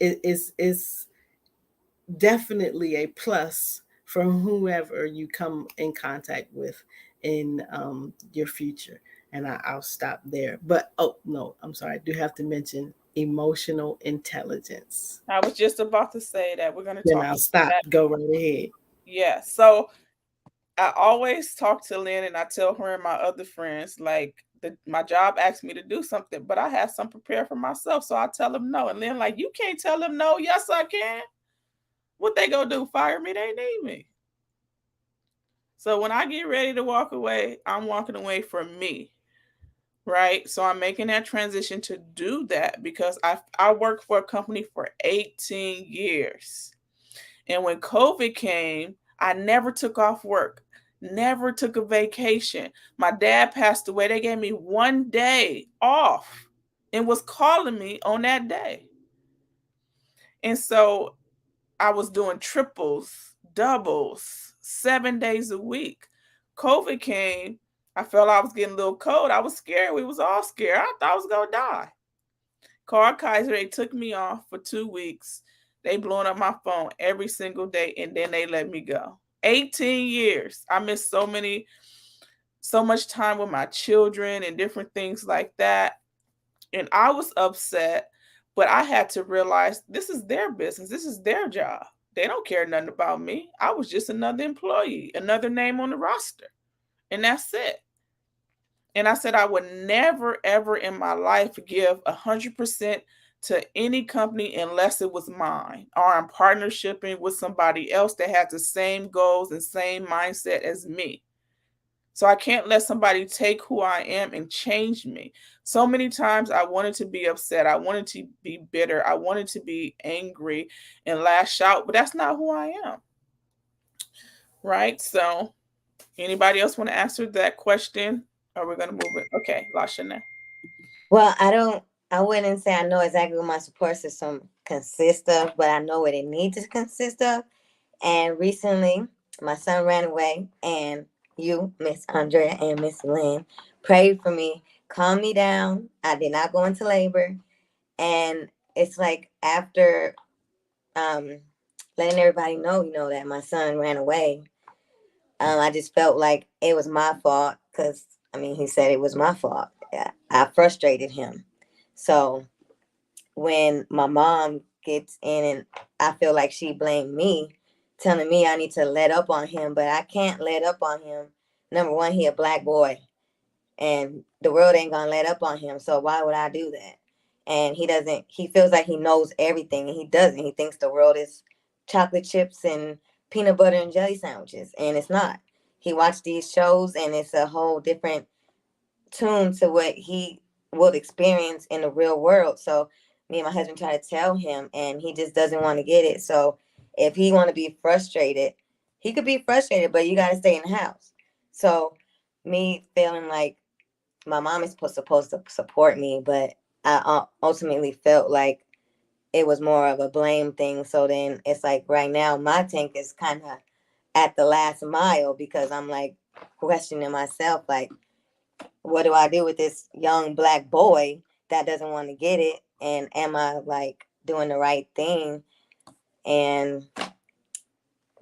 It's definitely a plus from whoever you come in contact with in your future. And I'll stop there. But oh no, I'm sorry. I do have to mention emotional intelligence. I was just about to say that we're gonna Then talk I'll about stop. that. Go right ahead. Yeah. So I always talk to Lynn and I tell her and my other friends, like my job asks me to do something, but I have some prepared for myself. So I tell them no. And Lynn, like, you can't tell them no. Yes, I can. What they gonna do? Fire me? They need me. So when I get ready to walk away, I'm walking away from me. Right. So I'm making that transition to do that because I worked for a company for 18 years. And when COVID came, I never took off work, never took a vacation. My dad passed away. They gave me 1 day off and was calling me on that day. And so I was doing triples, doubles, 7 days a week. COVID came. I felt I was getting a little cold. I was scared. We was all scared. I thought I was gonna die. Carl Kaiser, they took me off for 2 weeks. They blowing up my phone every single day, and then they let me go. 18 years. I missed so much time with my children and different things like that. And I was upset, but I had to realize this is their business. This is their job. They don't care nothing about me. I was just another employee, another name on the roster. And that's it. And I said I would never, ever in my life give 100% to any company unless it was mine or I'm partnershiping with somebody else that has the same goals and same mindset as me. So I can't let somebody take who I am and change me. So many times I wanted to be upset. I wanted to be bitter. I wanted to be angry and lash out, but that's not who I am. Right? So anybody else want to answer that question? Are we gonna move it? Okay, Lashana. Well, I wouldn't say I know exactly what my support system consists of, but I know what it needs to consist of. And recently, my son ran away, and you, Miss Andrea and Miss Lynn, prayed for me, calmed me down. I did not go into labor, and it's like after um, letting everybody know, that my son ran away. I just felt like it was my fault because I mean he said it was my fault. I frustrated him, so when my mom gets in and I feel like she blamed me, telling me I need to let up on him, but I can't let up on him. Number one, he a black boy, and the world ain't gonna let up on him. So why would I do that? And he doesn't. He feels like he knows everything, and he doesn't. He thinks the world is chocolate chips and peanut butter and jelly sandwiches, and it's not. He watched these shows, and it's a whole different tune to what he will experience in the real world. So me and my husband try to tell him, and he just doesn't want to get it. So if he want to be frustrated, he could be frustrated, but you got to stay in the house. So me feeling like my mom is supposed to support me, but I ultimately felt like it was more of a blame thing. So then it's like right now my tank is kind of at the last mile because I'm like questioning myself, like, what do I do with this young black boy that doesn't want to get it? And am I like doing the right thing? And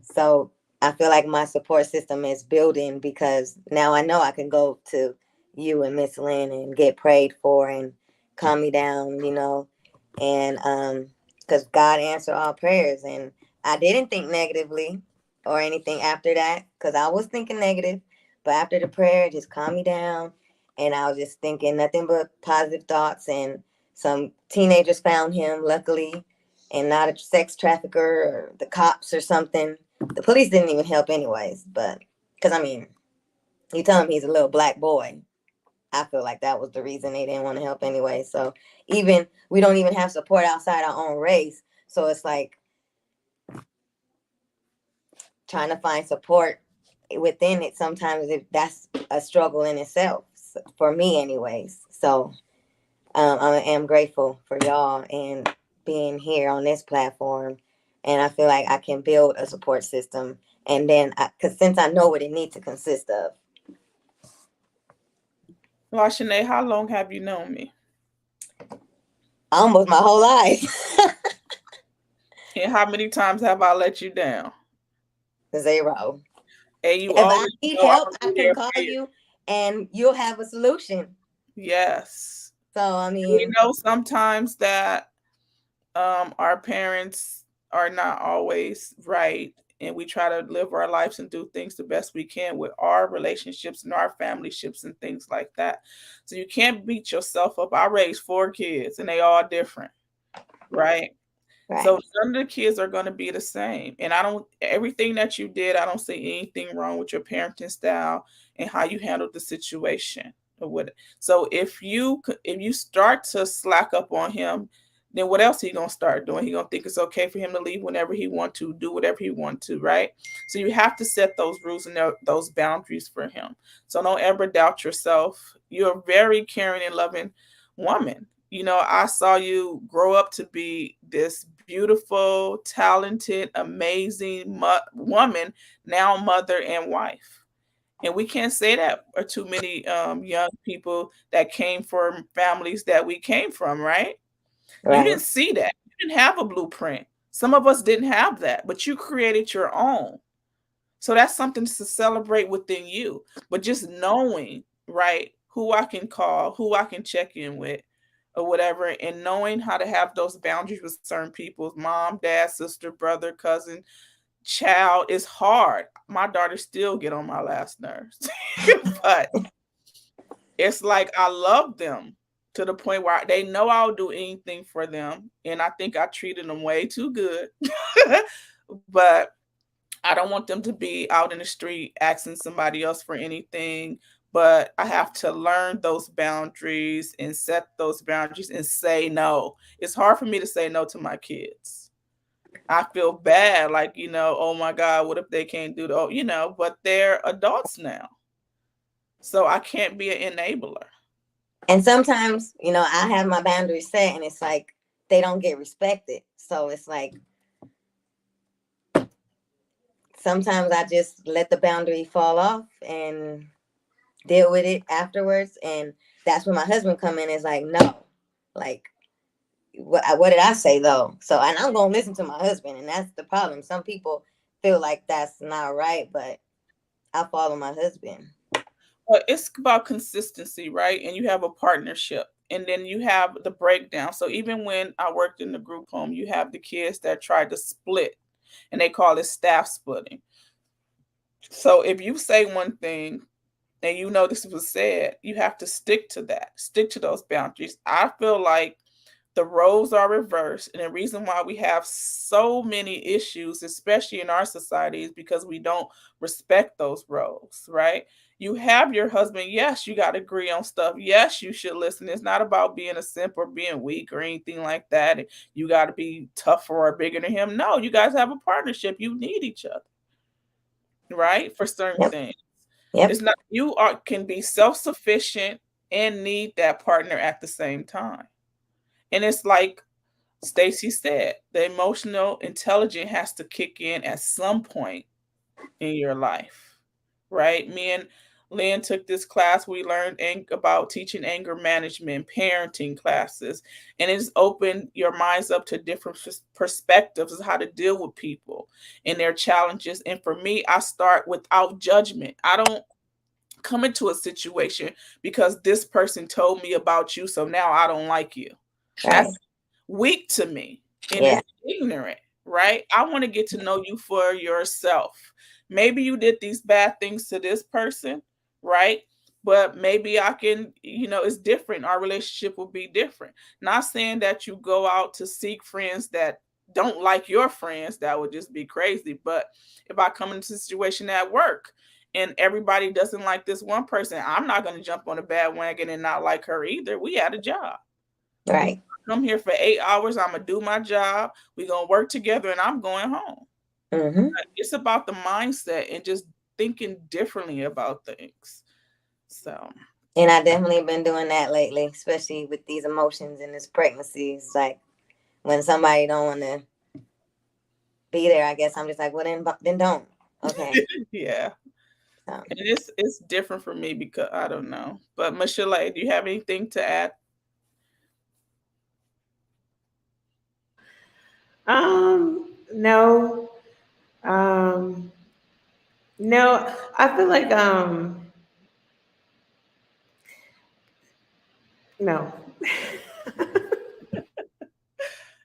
so I feel like my support system is building because now I know I can go to you and Miss Lynn and get prayed for and calm me down, and because God answered all prayers, and I didn't think negatively or anything after that because I was thinking negative, but after the prayer, it just calmed me down, and I was just thinking nothing but positive thoughts, and some teenagers found him, luckily, and not a sex trafficker or the cops or something. The police didn't even help anyways, but because I mean, you tell him he's a little black boy. I feel like that was the reason they didn't want to help anyway. So even we don't even have support outside our own race. So it's like trying to find support within it. Sometimes that's a struggle in itself for me, anyways. So I am grateful for y'all and being here on this platform. And I feel like I can build a support system. And then, because since I know what it needs to consist of, Lashana, how long have you known me? almost my whole life. And how many times have I let you down? Zero. And you If I always need know I'm help, gonna I be can there call for you. you and you'll have a solution. Yes. So, I We mean, know sometimes that our parents are not always right, and we try to live our lives and do things the best we can with our relationships and our family ships and things like that. So you can't beat yourself up. I raised 4 kids and they all different, right? right, So none of the kids are going to be the same. And I don't, everything that you did, I don't see anything wrong with your parenting style and how you handled the situation or what. So if you start to slack up on him, then what else he gonna start doing? He gonna think it's okay for him to leave whenever he want to, do whatever he want to, right? So you have to set those rules and those boundaries for him. So don't ever doubt yourself. You're a very caring and loving woman. I saw you grow up to be this beautiful, talented, amazing woman, now mother and wife. And we can't say that are too many young people that came from families that we came from, right? You right, didn't see that. You didn't have a blueprint. Some of us didn't have that, but you created your own. So that's something to celebrate within you. But just knowing, right, who I can call, who I can check in with, or whatever, and knowing how to have those boundaries with certain people, mom, dad, sister, brother, cousin, child, is hard. My daughter still get on my last nerves. But it's like I love them to the point where they know I'll do anything for them. And I think I treated them way too good. But I don't want them to be out in the street asking somebody else for anything. But I have to learn those boundaries and set those boundaries and say no. It's hard for me to say no to my kids. I feel bad, like, oh my God, what if they can't do but they're adults now. So I can't be an enabler. And sometimes, I have my boundaries set and it's like they don't get respected. So it's like sometimes I just let the boundary fall off and deal with it afterwards. And that's when my husband come in and is like, no, like, what did I say though? So, and I'm going to listen to my husband. And that's the problem. Some people feel like that's not right, but I follow my husband. But it's about consistency, right? And you have a partnership. And then you have the breakdown. So even when I worked in the group home, you have the kids that try to split, and they call it staff splitting. So if you say one thing and you know this was said, you have to stick to that, stick to those boundaries. I feel like the roles are reversed. And the reason why we have so many issues, especially in our society, is because we don't respect those roles, right? You have your husband. Yes, you got to agree on stuff. Yes, you should listen. It's not about being a simp or being weak or anything like that. You got to be tougher or bigger than him. No, you guys have a partnership. You need each other, right? For certain Yep. things. Yep. It's not, you are can be self-sufficient and need that partner at the same time. And it's like Stacy said, the emotional intelligence has to kick in at some point in your life, right? Me and Lynn took this class. We learned about teaching anger management, parenting classes, and it's opened your minds up to different perspectives of how to deal with people and their challenges. And for me, I start without judgment. I don't come into a situation because this person told me about you, so now I don't like you. Right. That's weak to me and Yeah. it's ignorant, right? I want to get to know you for yourself. Maybe you did these bad things to this person, right? But maybe I can, it's different. Our relationship will be different. Not saying that you go out to seek friends that don't like your friends, that would just be crazy. But if I come into a situation at work and everybody doesn't like this one person, I'm not going to jump on a bandwagon and not like her either. We had a job. We Right. come here for 8 hours. I'm gonna do my job. We're gonna work together, and I'm going home. Mm-hmm. It's about the mindset and just thinking differently about things. So And I definitely been doing that lately, especially with these emotions and this pregnancy. It's like when somebody don't want to be there, I guess I'm just like, well, then don't. Okay. yeah, So, and it's different for me because I don't know. But Michelle, do you have anything to add? No. Um, no, I feel like no.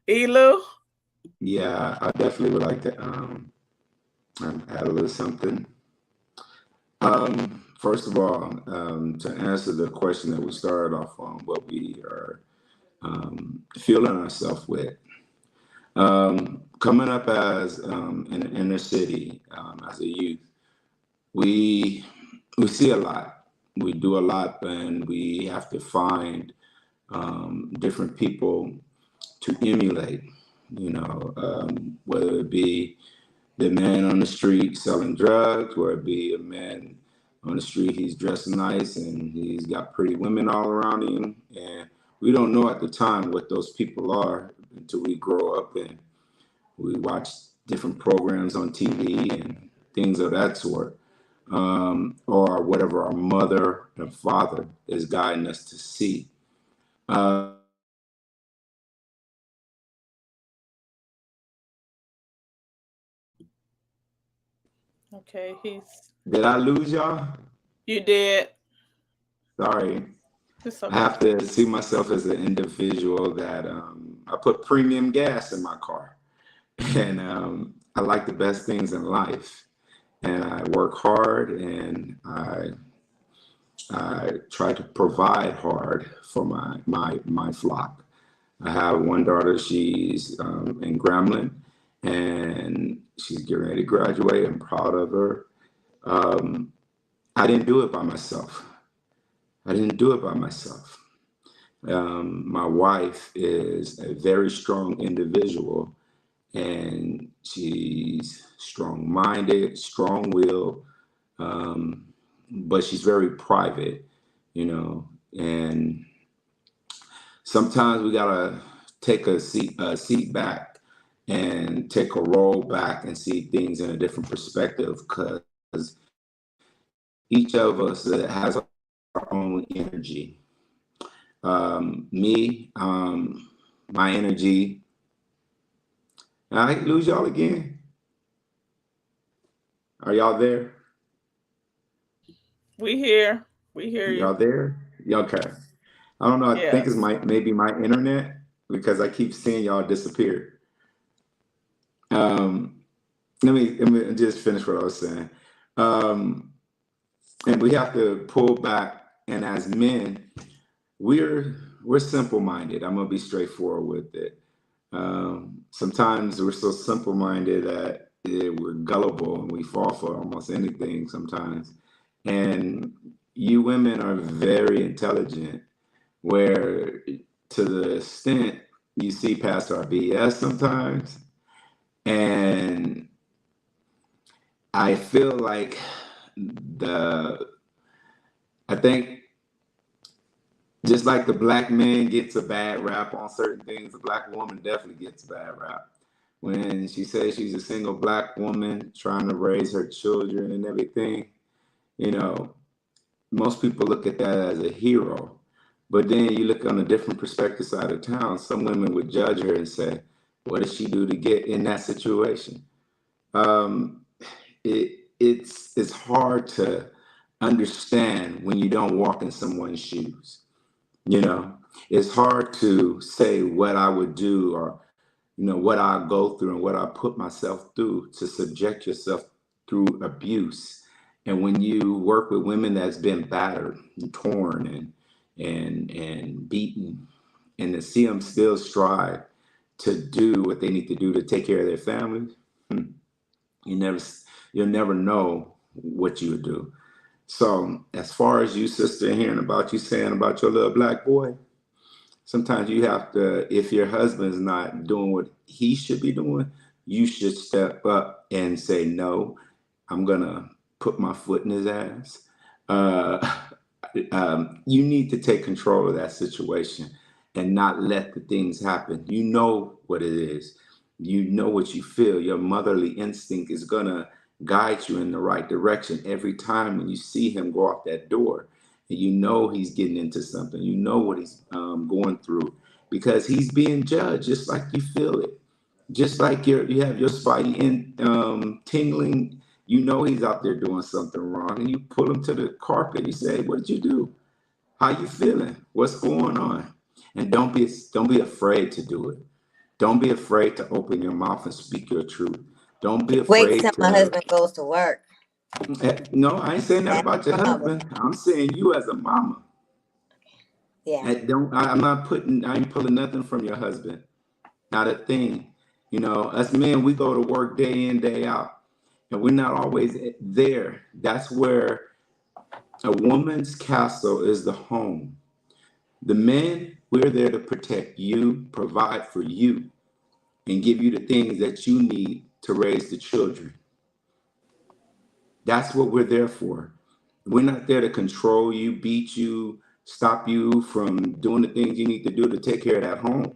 Elu? Yeah, I definitely would like to add a little something. First of all, to answer the question that we started off on, what we are feeling ourselves with. Coming up as in the inner city as a youth, we we see a lot. We do a lot, and we have to find different people to emulate. Whether it be the man on the street selling drugs, or it be a man on the street, he's dressed nice and he's got pretty women all around him. And we don't know at the time what those people are until we grow up and we watch different programs on TV and things of that sort, or whatever our mother and father is guiding us to see. Okay, Did I lose y'all? you did. Sorry. It's I okay. have to see myself as an individual that I put premium gas in my car, and I like the best things in life, and I work hard, and I try to provide hard for my flock. I have one daughter; she's in Gremlin, and she's getting ready to graduate. I'm proud of her. Um, I didn't do it by myself. I didn't do it by myself. My wife is a very strong individual, and she's strong-minded, strong-willed. Um, but she's very private, you know. And sometimes we gotta take a seat back and take a roll back and see things in a different perspective, because each of us has our own energy. Me, my energy. I lose y'all again. Are y'all there? We here. We hear you. Y'all there? Yeah, okay. I don't know. I think it's Yes. maybe my internet, because I keep seeing y'all disappear. Um, let me just finish what I was saying. Um, and we have to pull back. And as men, we're simple minded. I'm gonna be straightforward with it. Sometimes we're so simple minded that we're gullible and we fall for almost anything sometimes. And you women are very intelligent, where to the extent you see past our BS sometimes. And I feel like the I think just like the black man gets a bad rap on certain things, the black woman definitely gets a bad rap. When she says she's a single black woman trying to raise her children and everything, you know, most people look at that as a hero. But then you look on a different perspective side of town, some women would judge her and say, what did she do to get in that situation? Um, it's hard to understand when you don't walk in someone's shoes. You know, it's hard to say what I would do, or what I go through and what I put myself through to subject yourself through abuse. And when you work with women that's been battered and torn and beaten, and to see them still strive to do what they need to do to take care of their families, you never you'll never know what you would do. So as far as you, sister, hearing about you saying about your little black boy, sometimes you have to, if your husband's not doing what he should be doing, you should step up and say, no, I'm going to put my foot in his ass. Uh, you need to take control of that situation and not let the things happen. You know what it is. You know what you feel. Your motherly instinct is going to guide you in the right direction every time when you see him go out that door. And you know he's getting into something. You know what he's going through, because he's being judged just like you feel it. Just like you have your spidey tingling, you know he's out there doing something wrong, and you pull him to the carpet. You say, "What did you do? How you feeling? What's going on?" And don't be afraid to do it. Don't be afraid to open your mouth and speak your truth. Don't be Wait afraid till my to. husband goes to work. No, I ain't saying that That's about your the problem. husband. I'm saying you as a mama. Yeah. I'm not putting. I ain't pulling nothing from your husband. Not a thing. Us men, we go to work day in, day out, and we're not always there. That's where a woman's castle is the home. The men, we're there to protect you, provide for you, and give you the things that you need to raise the children. That's what we're there for. We're not there to control you, beat you, stop you from doing the things you need to do to take care of that home.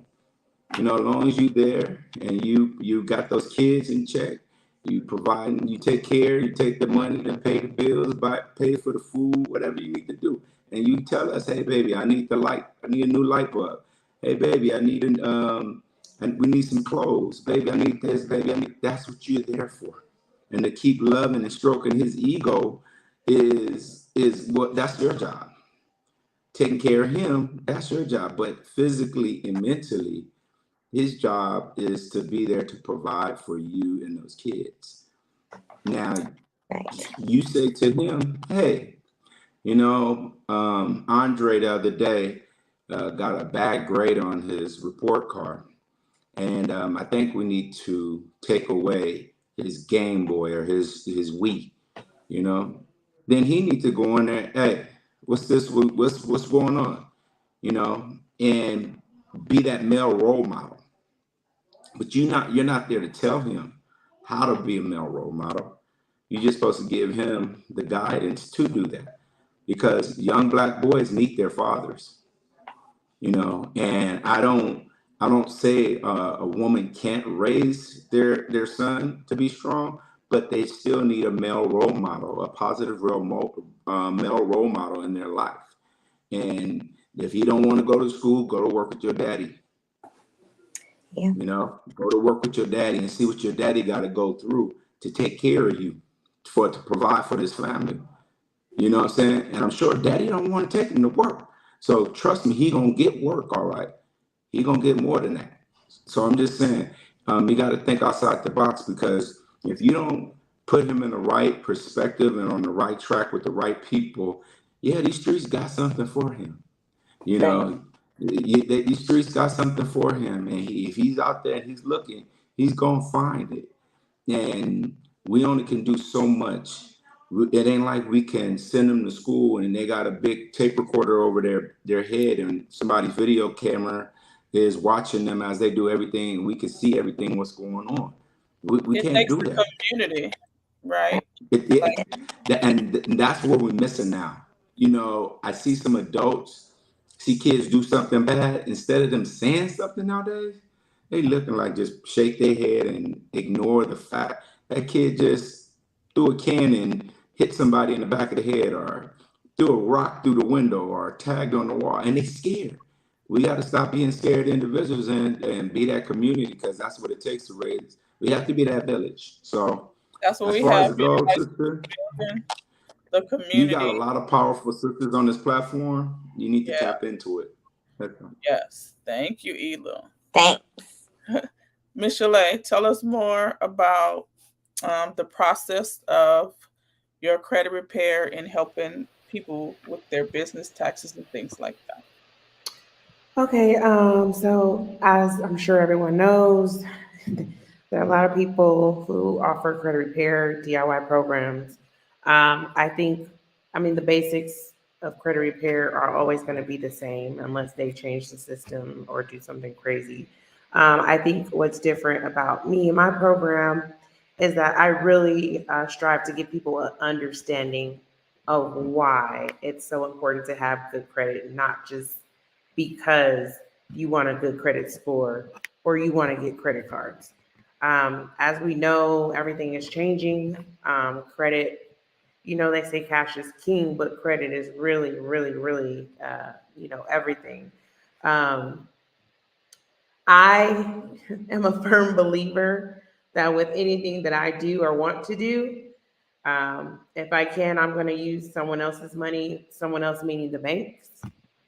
As long as you there and you got those kids in check, you provide, you take care, you take the money to pay the bills, pay for the food, whatever you need to do. And you tell us, hey baby, I need the light, I need a new light bulb. Hey baby, I need and we need some clothes. Baby, I need this, baby, I need that's what you're there for. And to keep loving and stroking his ego is what that's your job. Taking care of him, that's your job. But physically and mentally, his job is to be there to provide for you and those kids. Now, Right. you say to him, hey, Andre the other day got a bad grade on his report card. And I think we need to take away his Game Boy or his Wii, you know. Then he needs to go in there, hey, what's this? What's going on? And be that male role model. But you're not there to tell him how to be a male role model. You're just supposed to give him the guidance to do that, because young black boys need their fathers, and I don't say a woman can't raise their son to be strong, but they still need a male role model, a positive male role model in their life. And if you don't want to go to school, go to work with your daddy. Yeah. Go to work with your daddy and see what your daddy got to go through to take care of you, to provide for this family. You know what I'm saying? And I'm sure daddy don't want to take him to work. So trust me, he gonna get work, all right. He gonna get more than that. So I'm just saying, you got to think outside the box, because if you don't put him in the right perspective and on the right track with the right people, yeah, these streets got something for him. You Right. know, these streets got something for him, and if he's out there and he's looking, he's gonna find it. And we only can do so much. It ain't like we can send them to school and they got a big tape recorder over their head, and somebody's video camera is watching them as they do everything, and we can see everything what's going on. We It can't takes do the that. community, right? It, Like it, and that's what we're missing now. I see some adults see kids do something bad, instead of them saying something nowadays, they looking like just shake their head and ignore the fact that kid just threw a can and hit somebody in the back of the head, or threw a rock through the window, or tagged on the wall, and they scared. We got to stop being scared individuals, and be that community, because that's what it takes to raise. We have to be that village. So that's what as we far as have it here in goes, high school sister, building, the you got a community. lot of powerful sisters on this platform. You need to Yeah, tap into it. yes. Thank you, Elo. Thanks. Miss Chalet, tell us more about the process of your credit repair and helping people with their business taxes and things like that. Okay, so as I'm sure everyone knows, there are a lot of people who offer credit repair DIY programs. I mean, the basics of credit repair are always going to be the same unless they change the system or do something crazy. I think what's different about me and my program is that I really strive to give people an understanding of why it's so important to have good credit, not just because you want a good credit score or you want to get credit cards. As we know, everything is changing. Credit, they say cash is king, but credit is really, really, really, everything. Um, I am a firm believer that with anything that I do or want to do, if I can, I'm going to use someone else's money, someone else meaning the banks.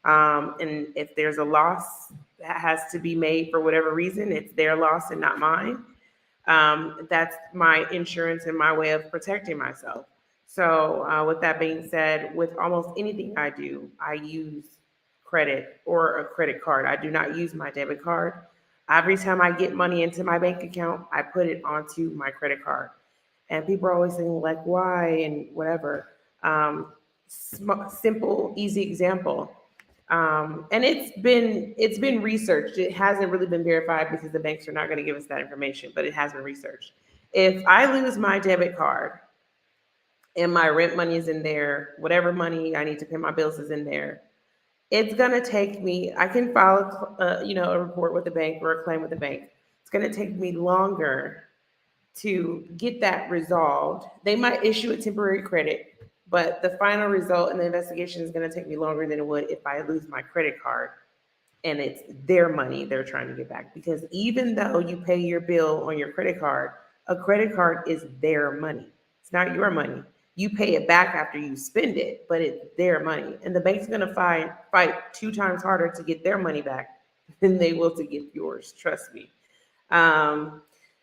And if there's a loss that has to be made for whatever reason, it's their loss and not mine. That's my insurance and my way of protecting myself. So, with that being said, with almost anything I do, I use credit or a credit card. I do not use my debit card. Every time I get money into my bank account, I put it onto my credit card. And people are always saying, like, why and whatever. Simple, easy example. And it's been researched. It hasn't really been verified because the banks are not going to give us that information, but it has been researched. If I lose my debit card and my rent money is in there, whatever money I need to pay my bills is in there, it's gonna take me. I can file a report with the bank or a claim with the bank. It's gonna take me longer to get that resolved. They might issue a temporary credit, but the final result in the investigation is going to take me longer than it would if I lose my credit card and it's their money they're trying to get back. Because even though you pay your bill on your credit card, a credit card is their money. It's not your money. You pay it back after you spend it, but it's their money. And the bank's going to fight 2 times harder to get their money back than they will to get yours. Trust me. Um,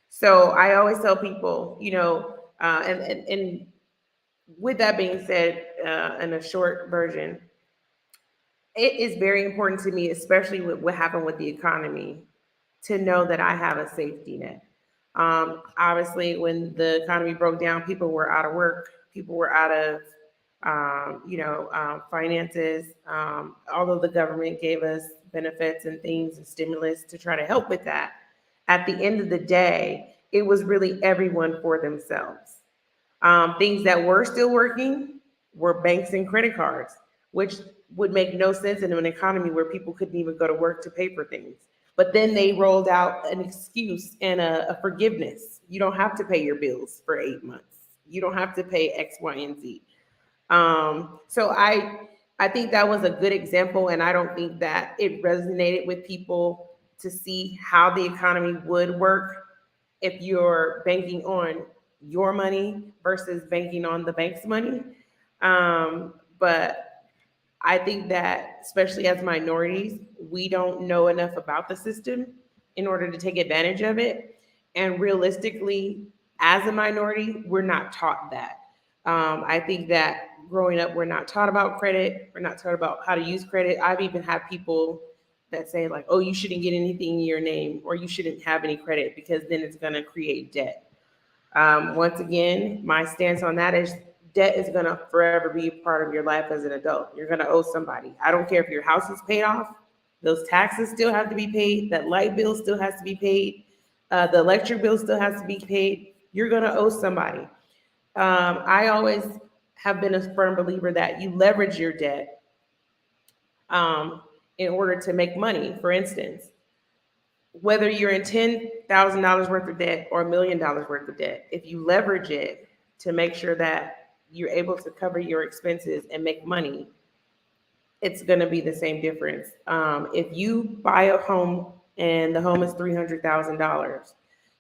so I always tell people, and with that being said, in a short version, it is very important to me, especially with what happened with the economy, to know that I have a safety net. Obviously, when the economy broke down, people were out of work, people were out of, finances. Although the government gave us benefits and things and stimulus to try to help with that, at the end of the day, it was really everyone for themselves. Things that were still working were banks and credit cards, which would make no sense in an economy where people couldn't even go to work to pay for things. But then they rolled out an excuse and a forgiveness. You don't have to pay your bills for 8 months. You don't have to pay X, Y, and Z. So I think that was a good example, and I don't think that it resonated with people to see how the economy would work if you're banking on your money versus banking on the bank's money. But I think that, especially as minorities, we don't know enough about the system in order to take advantage of it. And realistically, as a minority, we're not taught that. I think that growing up, we're not taught about credit. We're not taught about how to use credit. I've even had people that say, like, oh, you shouldn't get anything in your name or you shouldn't have any credit because then it's going to create debt. Once again, my stance on that is debt is going to forever be a part of your life as an adult. You're going to owe somebody. I don't care if your house is paid off, those taxes still have to be paid, that light bill still has to be paid, the electric bill still has to be paid. You're going to owe somebody. I always have been a firm believer that you leverage your debt um, in order to make money. For instance, whether you're in $10,000 worth of debt or $1 million worth of debt, if you leverage it to make sure that you're able to cover your expenses and make money, it's going to be the same difference. If you buy a home and the home is $300,000,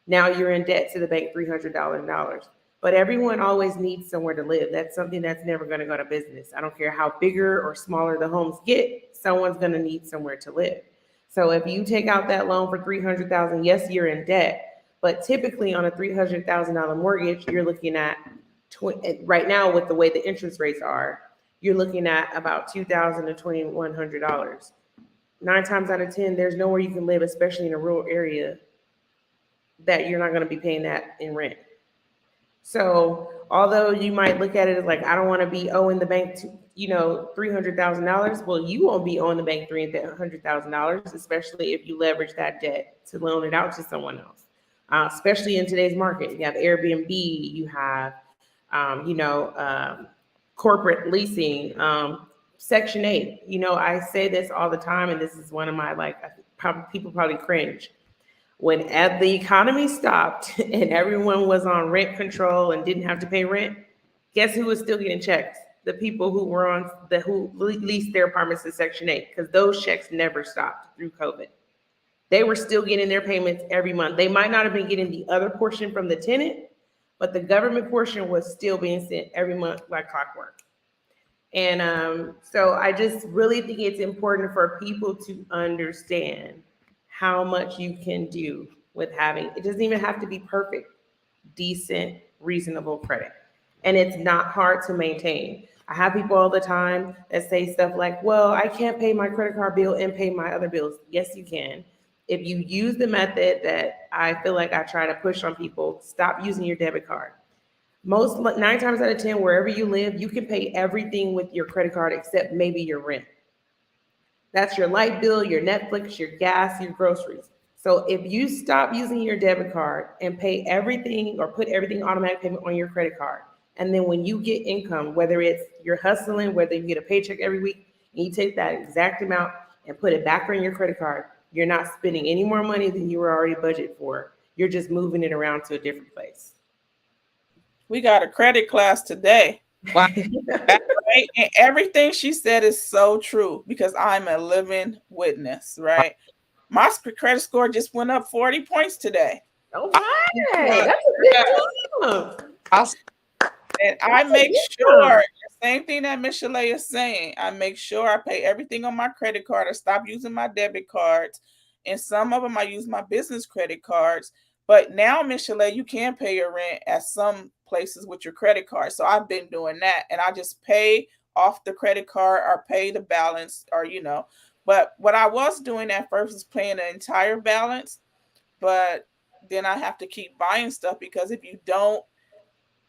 now you're in debt to the bank $300,000. But everyone always needs somewhere to live. That's something that's never going to go to business. I don't care how bigger or smaller the homes get, someone's going to need somewhere to live. So if you take out that loan for 300,000, yes, you're in debt, but typically on a $300,000 mortgage, you're looking at right now with the way the interest rates are, you're looking at about $2,000 to $2,100. 9 times out of 10, there's nowhere you can live, especially in a rural area, that you're not going to be paying that in rent. So although you might look at it as like, I don't want to be owing the bank, $300,000. Well, you won't be owing the bank $300,000, especially if you leverage that debt to loan it out to someone else. Especially in today's market, you have Airbnb, you have, corporate leasing, Section 8. I say this all the time, and this is one of my, like, people probably cringe. When the economy stopped and everyone was on rent control and didn't have to pay rent, guess who was still getting checks? The people who leased their apartments in Section 8, because those checks never stopped through COVID. They were still getting their payments every month. They might not have been getting the other portion from the tenant, but the government portion was still being sent every month like clockwork. And so I just really think it's important for people to understand how much you can do with having, it doesn't even have to be perfect, decent, reasonable credit. And it's not hard to maintain. I have people all the time that say stuff like, well, I can't pay my credit card bill and pay my other bills. Yes, you can. If you use the method that I feel like I try to push on people, stop using your debit card. 9 times out of 10, wherever you live, you can pay everything with your credit card except maybe your rent. That's your light bill, your Netflix, your gas, your groceries. So if you stop using your debit card and pay everything or put everything automatic payment on your credit card, and then when you get income, whether it's you're hustling, whether you get a paycheck every week, and you take that exact amount and put it back on your credit card, you're not spending any more money than you were already budgeted for. You're just moving it around to a different place. We got a credit class today. Wow. Right? And everything she said is so true because I'm a living witness, right? My credit score just went up 40 points today. All right. That's a good job. Awesome. And I make sure the same thing that Miss Chalet is saying. I make sure I pay everything on my credit card. I stop using my debit cards. And some of them I use my business credit cards. But now, Miss Chalet, you can pay your rent at some places with your credit card. So I've been doing that. And I just pay off the credit card or pay the balance or. But what I was doing at first was paying the entire balance. But then I have to keep buying stuff because if you don't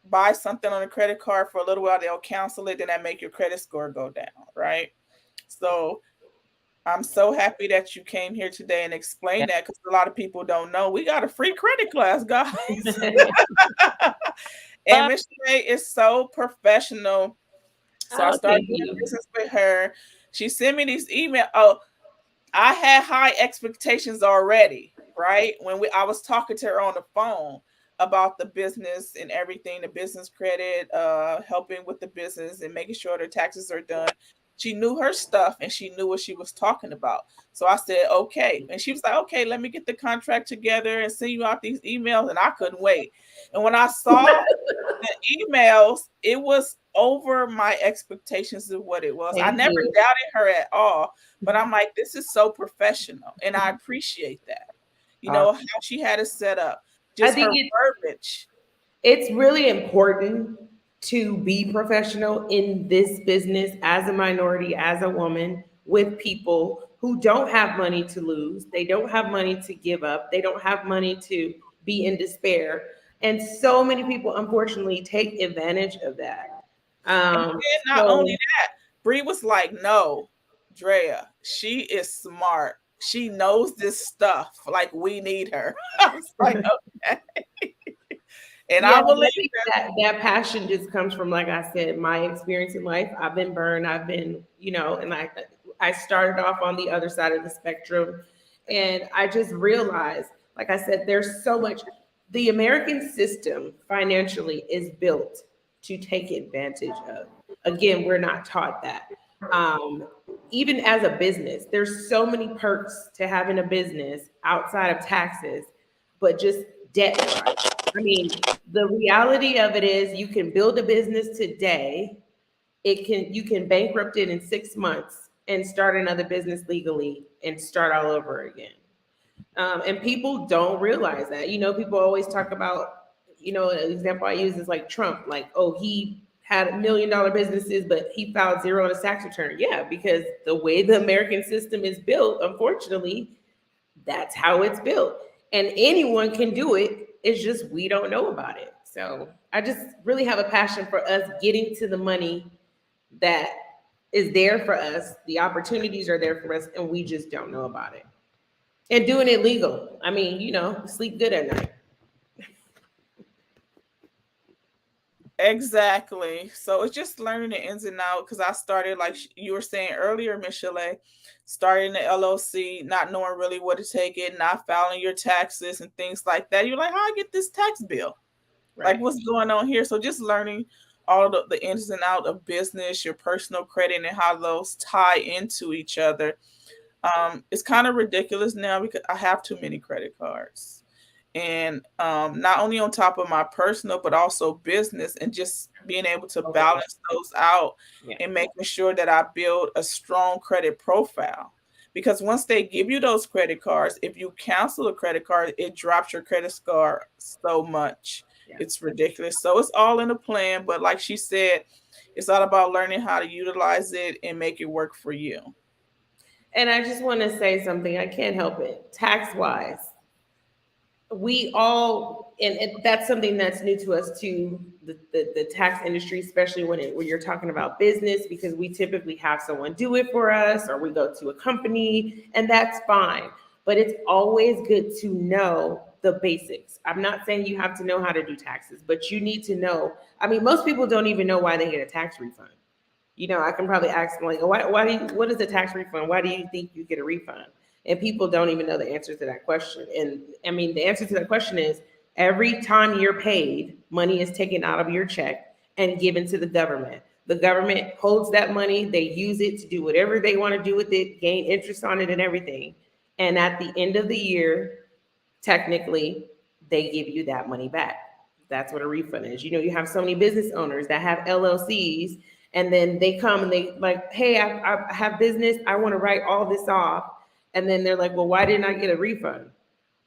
buy something on a credit card for a little while, they'll cancel it, then that make your credit score go down, right? So I'm so happy that you came here today and explained that because a lot of people don't know. We got a free credit class, guys. And Miss Shay is so professional. So I Oh, started thank doing you. business with her. She sent me these emails. Oh, I had high expectations already, right? When I was talking to her on the phone about the business and everything, the business credit, helping with the business and making sure their taxes are done. She knew her stuff and she knew what she was talking about. So I said, okay. And she was like, okay, let me get the contract together and send you out these emails. And I couldn't wait. And when I saw the emails, it was over my expectations of what it was. I Thank never you. doubted her at all, but I'm like, this is so professional, and I appreciate that. You know how she had it set up, I just think her verbiage. it's really important to be professional in this business as a minority, as a woman, with people who don't have money to lose. They don't have money to give up. They don't have money to be in despair. And so many people, unfortunately, take advantage of that. And Um, then not only so, that, Bree was like, "No, Drea, she is smart. She knows this stuff. Like we need her." I was like, "Okay," and yeah, I but I believe think that passion just comes from, like I said, my experience in life. I've been burned. I've been, and I started off on the other side of the spectrum, and I just realized, like I said, there's so much. The American system financially is built to take advantage of. Again, we're not taught that. Um, Even as a business, there's so many perks to having a business outside of taxes, but just debt wise. I mean, the reality of it is you can build a business today. You can bankrupt it in 6 months and start another business legally and start all over again. And people don't realize that. People always talk about, an example I use is like Trump, like, oh, he had $1 million businesses, but he filed zero on his tax return. Yeah, because the way the American system is built, unfortunately, that's how it's built. And anyone can do it. It's just we don't know about it. So I just really have a passion for us getting to the money that is there for us. The opportunities are there for us, and we just don't know about it. And doing it legal. I mean, sleep good at night. exactly. So it's just learning the ins and outs because I started like you were saying earlier, Miss Chalet, starting the LLC, not knowing really what to take it, not filing your taxes and things like that. You're like, how I get this tax bill? Like Right. what's going on here? So just learning all the ins and out of business, your personal credit, and how those tie into each other. It's kind of ridiculous now because I have too many credit cards, and not only on top of my personal but also business, and just being able to balance those out Yeah. and making sure that I build a strong credit profile. Because once they give you those credit cards, if you cancel a credit card, it drops your credit score so much. Yeah. It's ridiculous. So it's all in a plan, but like she said, it's all about learning how to utilize it and make it work for you. And I just want to say something. I can't help it. Tax wise, we all, and that's something that's new to us too, the tax industry, especially when you're talking about business, because we typically have someone do it for us or we go to a company, and that's fine. But it's always good to know the basics. I'm not saying you have to know how to do taxes, but you need to know. I mean, most people don't even know why they get a tax refund. I can probably ask them like, what is a tax refund? Why do you think you get a refund? And people don't even know the answer to that question. And I mean, the answer to that question is every time you're paid, money is taken out of your check and given to the government. The government holds that money, they use it to do whatever they want to do with it, gain interest on it and everything. And at the end of the year, technically, they give you that money back. That's what a refund is. You have so many business owners that have LLCs, and then they come and they like, hey, I have business. I want to write all this off. And then they're like, well, why didn't I get a refund?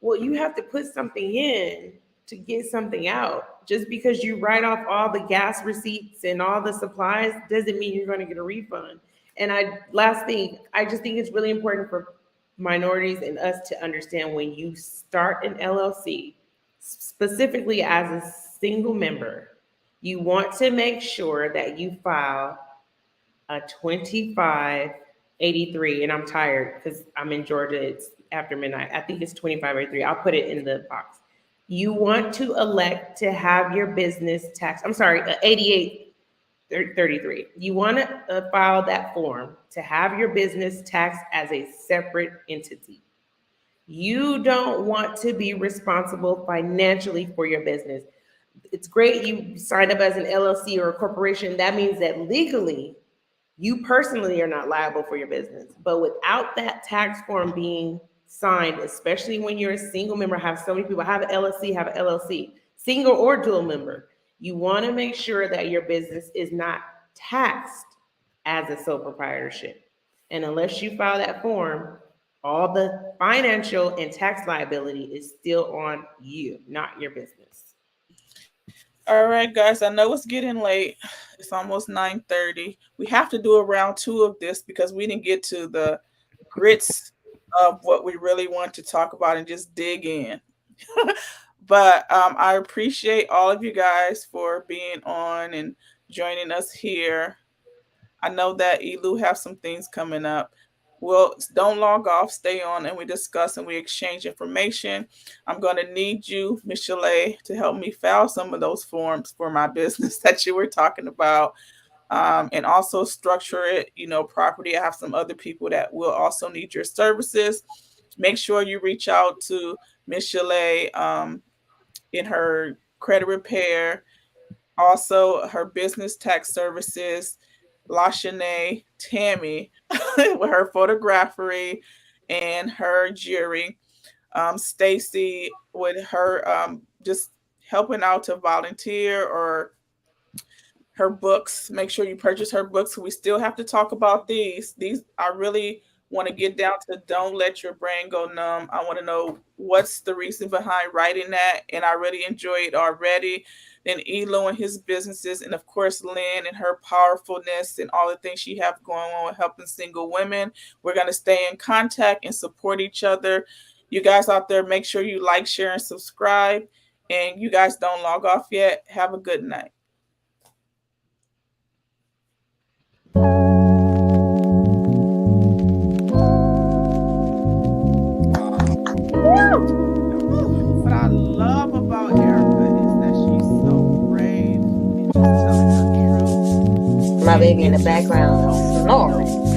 Well, you have to put something in to get something out. Just because you write off all the gas receipts and all the supplies doesn't mean you're going to get a refund. And last thing, I just think it's really important for minorities and us to understand when you start an LLC, specifically as a single member, you want to make sure that you file a 2583, and I'm tired because I'm in Georgia. It's after midnight. I think it's 2583. I'll put it in the box. You want to elect to have your business tax, I'm sorry, 8833. You want to file that form to have your business taxed as a separate entity. You don't want to be responsible financially for your business. It's great you signed up as an LLC or a corporation. That means that legally, you personally are not liable for your business. But without that tax form being signed, especially when you're a single member, have so many people have an LLC, single or dual member, you want to make sure that your business is not taxed as a sole proprietorship. And unless you file that form, all the financial and tax liability is still on you, not your business. All right, guys. I know it's getting late. It's almost 9:30. We have to do a round two of this because we didn't get to the grits of what we really want to talk about and just dig in. But I appreciate all of you guys for being on and joining us here. I know that Elu have some things coming up. Well, don't log off. Stay on, and we discuss and we exchange information. I'm going to need you, Miss Chalet, to help me file some of those forms for my business that you were talking about, and also structure it. Property. I have some other people that will also need your services. Make sure you reach out to Miss Chalet in her credit repair, also her business tax services, LaShanae, Tammy with her photography and her jury, Stacy with her just helping out to volunteer, or her books. Make sure you purchase her books. We still have to talk about these. I really want to get down to don't let your brain go numb. I want to know what's the reason behind writing that, and I really enjoy it already. Then Elo and his businesses, and of course Lynn and her powerfulness and all the things she have going on with helping single women. We're gonna stay in contact and support each other. You guys out there, make sure you like, share, and subscribe. And you guys don't log off yet. Have a good night. What I love about Erica is that she's so brave and just telling her truth. My baby in It's the just background so, snoring.